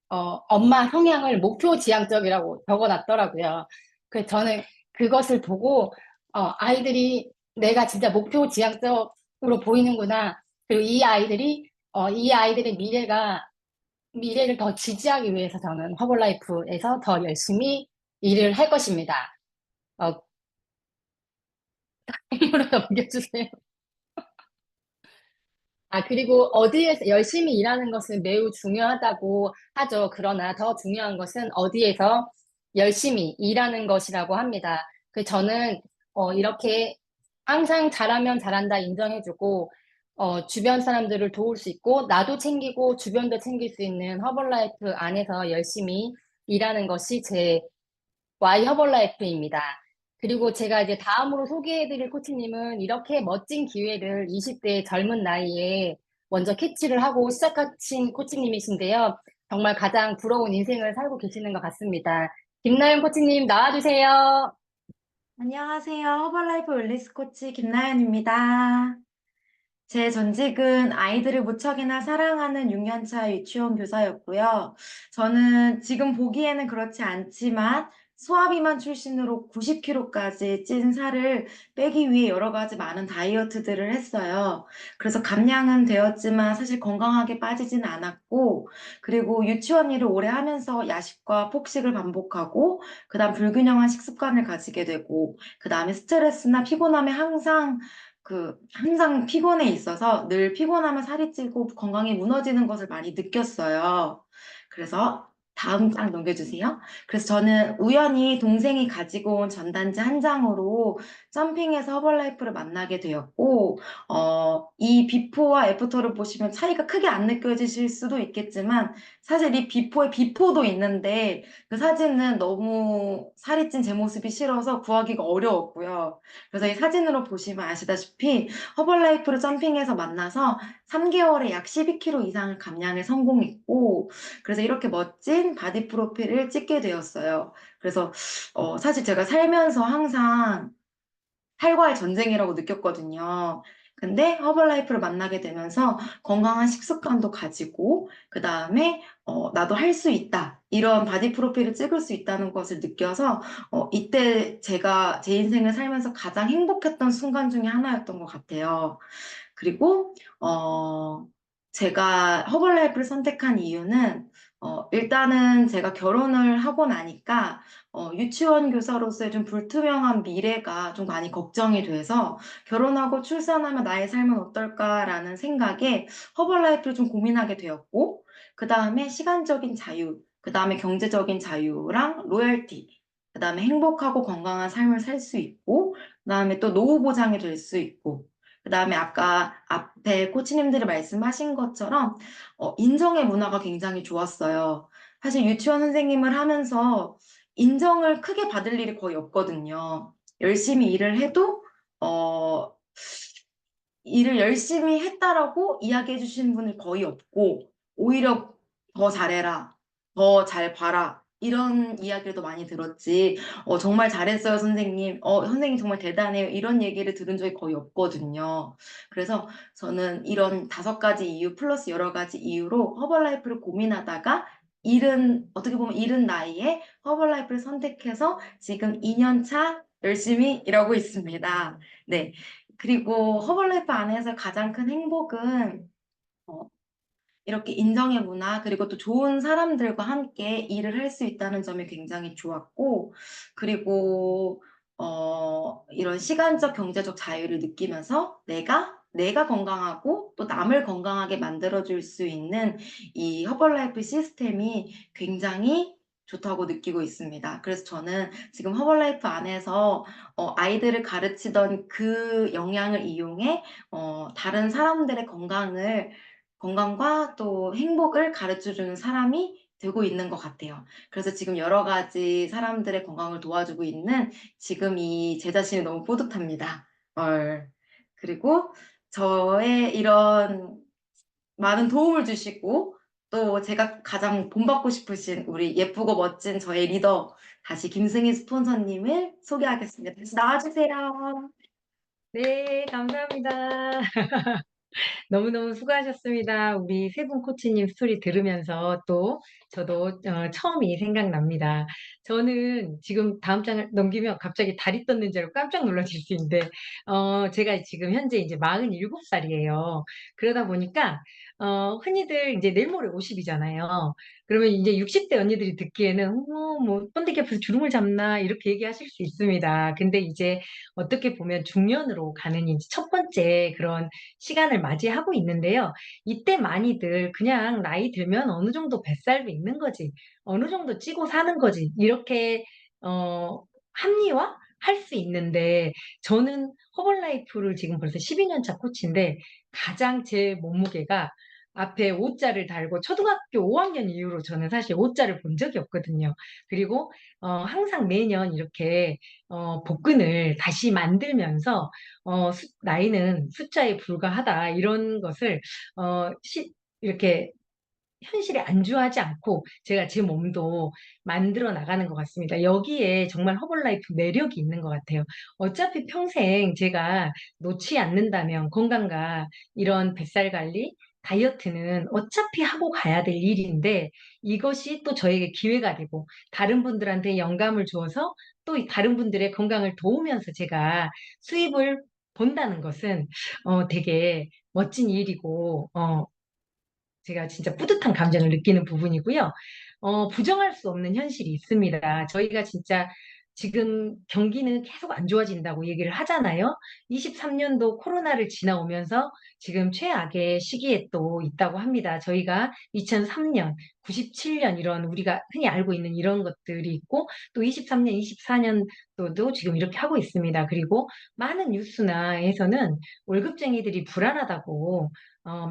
엄마 성향을 목표지향적이라고 적어놨더라고요. 그래서 저는 그것을 보고 아이들이 내가 진짜 목표지향적으로 보이는구나. 그리고 이 아이들의 미래를 더 지지하기 위해서 저는 허벌라이프에서 더 열심히 일을 할 것입니다. 어, 힘으로 넘겨주세요. 아, 그리고 어디에서 열심히 일하는 것은 매우 중요하다고 하죠. 그러나 더 중요한 것은 어디에서 열심히 일하는 것이라고 합니다. 저는 이렇게 항상 잘하면 잘한다 인정해주고, 주변 사람들을 도울 수 있고, 나도 챙기고 주변도 챙길 수 있는 허벌라이프 안에서 열심히 일하는 것이 제 Y 허벌라이프입니다. 그리고 제가 이제 다음으로 소개해드릴 코치님은 이렇게 멋진 기회를 20대 젊은 나이에 먼저 캐치를 하고 시작하신 코치님이신데요. 정말 가장 부러운 인생을 살고 계시는 것 같습니다. 김나연 코치님 나와주세요. 안녕하세요. 허벌라이프 웰니스 코치 김나연입니다. 제 전직은 아이들을 무척이나 사랑하는 6년차 유치원 교사였고요. 저는 지금 보기에는 그렇지 않지만 소아비만 출신으로 90kg까지 찐 살을 빼기 위해 여러 가지 많은 다이어트들을 했어요. 그래서 감량은 되었지만 사실 건강하게 빠지진 않았고, 그리고 유치원 일을 오래 하면서 야식과 폭식을 반복하고, 그다음 불균형한 식습관을 가지게 되고, 그다음에 스트레스나 피곤함에 항상 피곤해 있어서 늘 피곤하면 살이 찌고 건강이 무너지는 것을 많이 느꼈어요. 그래서 다음 장 넘겨주세요. 그래서 저는 우연히 동생이 가지고 온 전단지 한 장으로 점핑해서 허벌라이프를 만나게 되었고, 이 비포와 애프터를 보시면 차이가 크게 안 느껴지실 수도 있겠지만, 사실 이 비포에 비포도 있는데, 그 사진은 너무 살이 찐 제 모습이 싫어서 구하기가 어려웠고요. 그래서 이 사진으로 보시면 아시다시피 허벌라이프를 점핑해서 만나서 3개월에 약 12kg 이상을 감량에 성공했고, 그래서 이렇게 멋진 바디 프로필을 찍게 되었어요. 그래서 사실 제가 살면서 항상 살과의 전쟁이라고 느꼈거든요. 근데 허벌라이프를 만나게 되면서 건강한 식습관도 가지고 그 다음에 나도 할 수 있다. 이런 바디 프로필을 찍을 수 있다는 것을 느껴서 이때 제가 제 인생을 살면서 가장 행복했던 순간 중에 하나였던 것 같아요. 그리고 제가 허벌라이프를 선택한 이유는 일단은 제가 결혼을 하고 나니까 유치원 교사로서의 좀 불투명한 미래가 좀 많이 걱정이 돼서 결혼하고 출산하면 나의 삶은 어떨까라는 생각에 허벌라이프를 좀 고민하게 되었고, 그 다음에 시간적인 자유, 그 다음에 경제적인 자유랑 로열티, 그 다음에 행복하고 건강한 삶을 살 수 있고, 그 다음에 또 노후 보장이 될 수 있고, 그 다음에 아까 앞에 코치님들이 말씀하신 것처럼 인정의 문화가 굉장히 좋았어요. 사실 유치원 선생님을 하면서 인정을 크게 받을 일이 거의 없거든요. 열심히 일을 해도 어, 일을 열심히 했다라고 이야기해 주시는 분이 거의 없고, 오히려 더 잘해라, 더 잘 봐라, 이런 이야기를 더 많이 들었지, 정말 잘했어요, 선생님. 선생님 정말 대단해요. 이런 얘기를 들은 적이 거의 없거든요. 그래서 저는 이런 5가지 이유 플러스 여러 가지 이유로 허벌라이프를 고민하다가 어떻게 보면 이른 나이에 허벌라이프를 선택해서 지금 2년 차 열심히 일하고 있습니다. 네. 그리고 허벌라이프 안에서 가장 큰 행복은 어, 이렇게 인정의 문화, 그리고 또 좋은 사람들과 함께 일을 할 수 있다는 점이 굉장히 좋았고, 그리고 이런 시간적, 경제적 자유를 느끼면서 내가 건강하고 또 남을 건강하게 만들어줄 수 있는 이 허벌라이프 시스템이 굉장히 좋다고 느끼고 있습니다. 그래서 저는 지금 허벌라이프 안에서 아이들을 가르치던 그 역량을 이용해 다른 사람들의 건강과 또 행복을 가르쳐주는 사람이 되고 있는 것 같아요. 그래서 지금 여러 가지 사람들의 건강을 도와주고 있는 지금 이 제 자신이 너무 뿌듯합니다. 그리고 저의 이런 많은 도움을 주시고 또 제가 가장 본받고 싶으신 우리 예쁘고 멋진 저의 리더, 다시 김승희 스폰서님을 소개하겠습니다. 다시 나와주세요. 네, 감사합니다. 너무너무 수고하셨습니다. 우리 세 분 코치님 스토리 들으면서 또 저도 처음이 생각납니다. 저는 지금 다음 장을 넘기면 갑자기 다리 떴는 줄 알고 깜짝 놀라실 수 있는데, 제가 지금 현재 이제 47살이에요. 그러다 보니까, 흔히들 이제 내일 모레 50이잖아요. 그러면 이제 60대 언니들이 듣기에는, 뭐, 번데기 앞에서 주름을 잡나, 이렇게 얘기하실 수 있습니다. 근데 이제 어떻게 보면 중년으로 가는 이제 첫 번째 그런 시간을 맞이하고 있는데요. 이때 많이들 그냥 나이 들면 어느 정도 뱃살도 있는 거지, 어느 정도 찌고 사는 거지, 이렇게 합리화? 할 수 있는데, 저는 허벌라이프를 지금 벌써 12년 차 코치인데, 가장 제 몸무게가 앞에 5자를 달고 초등학교 5학년 이후로 저는 사실 5자를 본 적이 없거든요. 그리고 항상 매년 이렇게 복근을 다시 만들면서 나이는 숫자에 불과하다, 이런 것을 이렇게 현실에 안주하지 않고 제가 제 몸도 만들어 나가는 것 같습니다. 여기에 정말 허벌라이프 매력이 있는 것 같아요. 어차피 평생 제가 놓지 않는다면 건강과 이런 뱃살 관리, 다이어트는 어차피 하고 가야 될 일인데, 이것이 또 저에게 기회가 되고 다른 분들한테 영감을 주어서 또 다른 분들의 건강을 도우면서 제가 수입을 본다는 것은 되게 멋진 일이고, 제가 진짜 뿌듯한 감정을 느끼는 부분이고요. 부정할 수 없는 현실이 있습니다. 저희가 진짜 지금 경기는 계속 안 좋아진다고 얘기를 하잖아요. 23년도 코로나를 지나오면서 지금 최악의 시기에 또 있다고 합니다. 저희가 2003년, 97년 이런 우리가 흔히 알고 있는 이런 것들이 있고 또 23년, 24년도도 지금 이렇게 하고 있습니다. 그리고 많은 뉴스나에서는 월급쟁이들이 불안하다고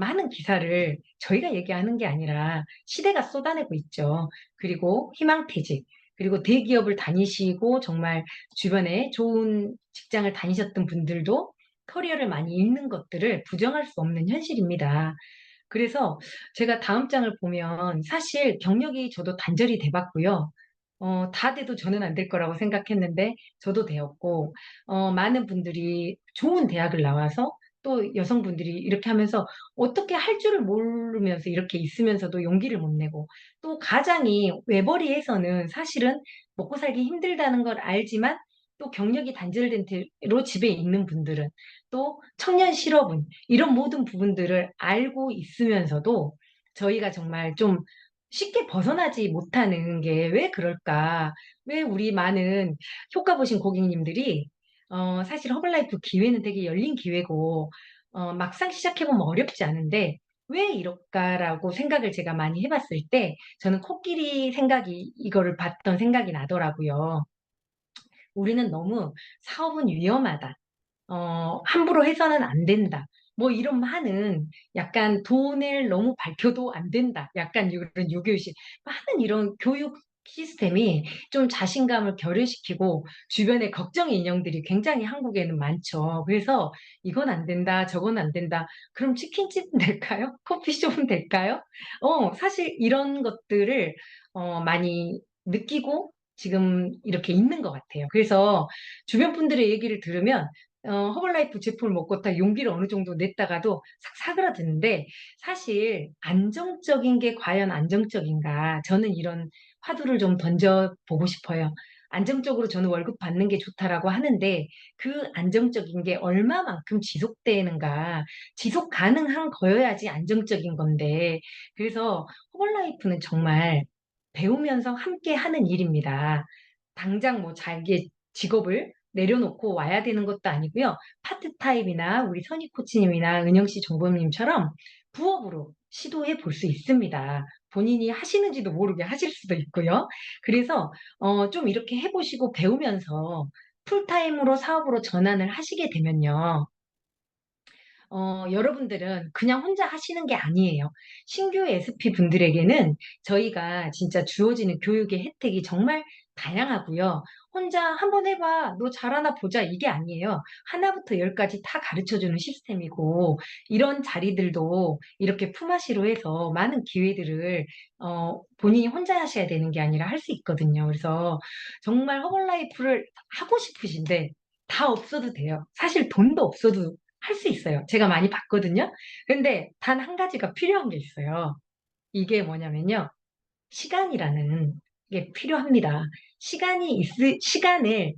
많은 기사를 저희가 얘기하는 게 아니라 시대가 쏟아내고 있죠. 그리고 희망퇴직, 그리고 대기업을 다니시고 정말 주변에 좋은 직장을 다니셨던 분들도 커리어를 많이 잃는 것들을 부정할 수 없는 현실입니다. 그래서 제가 다음 장을 보면 사실 경력이 저도 단절이 돼봤고요. 다 돼도 저는 안 될 거라고 생각했는데 저도 되었고, 많은 분들이 좋은 대학을 나와서 또 여성분들이 이렇게 하면서 어떻게 할 줄을 모르면서 이렇게 있으면서도 용기를 못 내고 또 가장이 외벌이에서는 사실은 먹고 살기 힘들다는 걸 알지만 또 경력이 단절된 채로 집에 있는 분들은 또 청년 실업은 이런 모든 부분들을 알고 있으면서도 저희가 정말 좀 쉽게 벗어나지 못하는 게 왜 그럴까? 왜 우리 많은 효과 보신 고객님들이 사실 허블라이프 기회는 되게 열린 기회고 막상 시작해보면 어렵지 않은데 왜 이럴까라고 생각을 제가 많이 해봤을 때 저는 코끼리 생각이 이거를 봤던 생각이 나더라고요. 우리는 너무 사업은 위험하다. 함부로 해서는 안 된다. 뭐 이런 많은 약간 돈을 너무 밝혀도 안 된다. 약간 이런 유교의식, 많은 이런 교육 시스템이 좀 자신감을 결여시키고 주변에 걱정의 인형들이 굉장히 한국에는 많죠. 그래서 이건 안 된다, 저건 안 된다. 그럼 치킨집은 될까요? 커피숍은 될까요? 사실 이런 것들을 많이 느끼고 지금 이렇게 있는 것 같아요. 그래서 주변 분들의 얘기를 들으면 허벌라이프 제품을 먹고 다 용기를 어느 정도 냈다가도 싹 사그라드는데 사실 안정적인 게 과연 안정적인가? 저는 이런 화두를 좀 던져보고 싶어요. 안정적으로 저는 월급 받는 게 좋다라고 하는데 그 안정적인 게 얼마만큼 지속되는가? 지속 가능한 거여야지 안정적인 건데 그래서 허벌라이프는 정말 배우면서 함께 하는 일입니다. 당장 뭐 자기의 직업을 내려놓고 와야 되는 것도 아니고요. 파트타임이나 우리 선희 코치님이나 은영 씨, 정보님처럼 부업으로 시도해 볼 수 있습니다. 본인이 하시는지도 모르게 하실 수도 있고요. 그래서 좀 이렇게 해보시고 배우면서 풀타임으로 사업으로 전환을 하시게 되면요. 여러분들은 그냥 혼자 하시는 게 아니에요. 신규 SP 분들에게는 저희가 진짜 주어지는 교육의 혜택이 정말 다양하고요. 혼자 한번 해봐, 너 잘하나 보자 이게 아니에요. 하나부터 열까지 다 가르쳐주는 시스템이고 이런 자리들도 이렇게 품앗이로 해서 많은 기회들을 본인이 혼자 하셔야 되는 게 아니라 할 수 있거든요. 그래서 정말 허벌라이프를 하고 싶으신데 다 없어도 돼요. 사실 돈도 없어도 할 수 있어요. 제가 많이 봤거든요. 근데 단 한 가지가 필요한 게 있어요. 이게 뭐냐면요. 시간이라는 게 필요합니다. 시간을,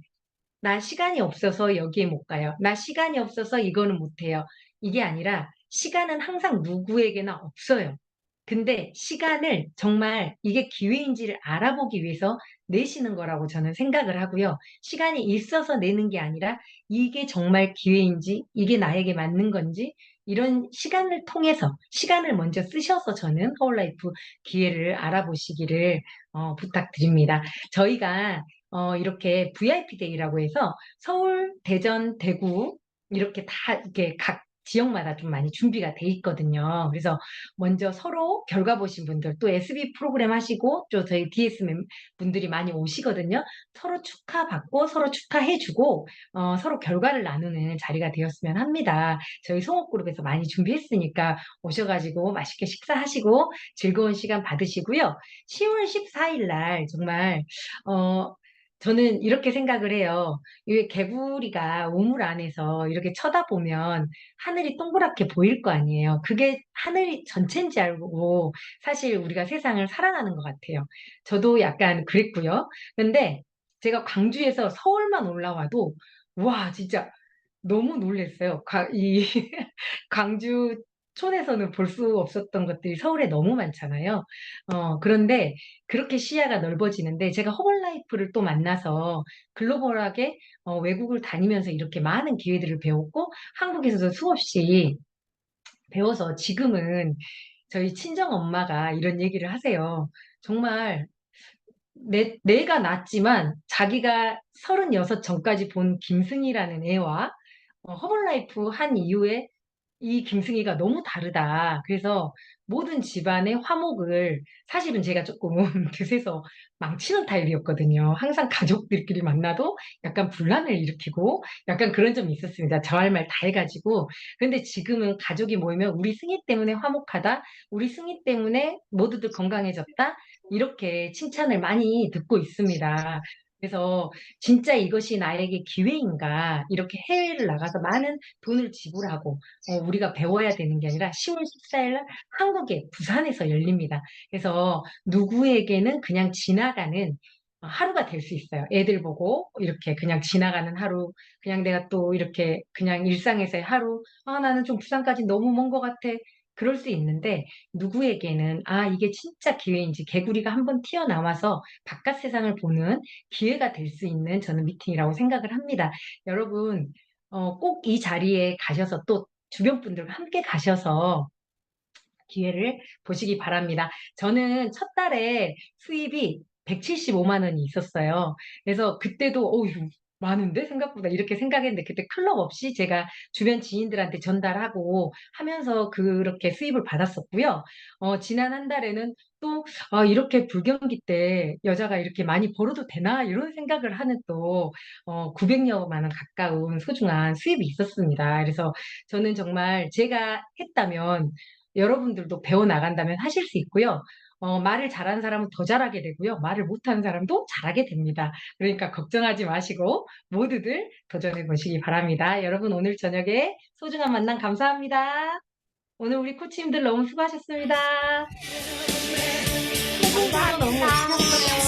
나 시간이 없어서 여기에 못 가요. 나 시간이 없어서 이거는 못 해요. 이게 아니라 시간은 항상 누구에게나 없어요. 근데 시간을 정말 이게 기회인지를 알아보기 위해서 내시는 거라고 저는 생각을 하고요. 시간이 있어서 내는 게 아니라 이게 정말 기회인지, 이게 나에게 맞는 건지, 이런 시간을 통해서, 시간을 먼저 쓰셔서 저는 허울라이프 기회를 알아보시기를 부탁드립니다. 저희가 이렇게 VIP 데이라고 해서 서울, 대전, 대구 이렇게 다 이렇게 각 지역마다 좀 많이 준비가 돼 있거든요. 그래서 먼저 서로 결과 보신 분들 또 SB 프로그램 하시고 또 저희 DS 분들이 많이 오시거든요. 서로 축하받고 서로 축하해주고 서로 결과를 나누는 자리가 되었으면 합니다. 저희 송옥그룹에서 많이 준비했으니까 오셔가지고 맛있게 식사하시고 즐거운 시간 받으시고요. 10월 14일 날 정말 저는 이렇게 생각을 해요. 이 개구리가 우물 안에서 이렇게 쳐다보면 하늘이 동그랗게 보일 거 아니에요. 그게 하늘이 전체인지 알고 사실 우리가 세상을 살아가는 것 같아요. 저도 약간 그랬고요. 근데 제가 광주에서 서울만 올라와도 와 진짜 너무 놀랐어요. 이 광주 촌에서는 볼 수 없었던 것들이 서울에 너무 많잖아요. 그런데 그렇게 시야가 넓어지는데 제가 허벌라이프를 또 만나서 글로벌하게 외국을 다니면서 이렇게 많은 기회들을 배웠고 한국에서도 수없이 배워서 지금은 저희 친정 엄마가 이런 얘기를 하세요. 정말 내가 낳았지만 자기가 36 전까지 본 김승희라는 애와 허벌라이프 한 이후에 이 김승희가 너무 다르다. 그래서 모든 집안의 화목을 사실은 제가 조금 드세서 망치는 타입이었거든요. 항상 가족들끼리 만나도 약간 분란을 일으키고 약간 그런 점이 있었습니다. 저 할 말 다 해가지고. 근데 지금은 가족이 모이면 우리 승희 때문에 화목하다. 우리 승희 때문에 모두들 건강해졌다. 이렇게 칭찬을 많이 듣고 있습니다. 그래서 진짜 이것이 나에게 기회인가? 이렇게 해외를 나가서 많은 돈을 지불하고 우리가 배워야 되는 게 아니라 10월 14일 날 한국에 부산에서 열립니다. 그래서 누구에게는 그냥 지나가는 하루가 될 수 있어요. 애들 보고 이렇게 그냥 지나가는 하루, 그냥 내가 또 이렇게 그냥 일상에서의 하루, 나는 좀 부산까지 너무 먼 것 같아. 그럴 수 있는데 누구에게는 이게 진짜 기회인지 개구리가 한번 튀어나와서 바깥 세상을 보는 기회가 될 수 있는 저는 미팅이라고 생각을 합니다. 여러분, 꼭 이 자리에 가셔서 또 주변 분들과 함께 가셔서 기회를 보시기 바랍니다. 저는 첫 달에 수입이 175만 원이 있었어요. 그래서 그때도 이거 많은데 생각보다 이렇게 생각했는데 그때 클럽 없이 제가 주변 지인들한테 전달하고 하면서 그렇게 수입을 받았었고요. 지난 한 달에는 또 이렇게 불경기 때 여자가 이렇게 많이 벌어도 되나 이런 생각을 하는 또 900여만 원 가까운 소중한 수입이 있었습니다. 그래서 저는 정말 제가 했다면 여러분들도 배워나간다면 하실 수 있고요. 말을 잘하는 사람은 더 잘하게 되고요. 말을 못하는 사람도 잘하게 됩니다. 그러니까 걱정하지 마시고 모두들 도전해 보시기 바랍니다. 여러분 오늘 저녁에 소중한 만남 감사합니다. 오늘 우리 코치님들 너무 수고하셨습니다. 너무 수고하셨어요.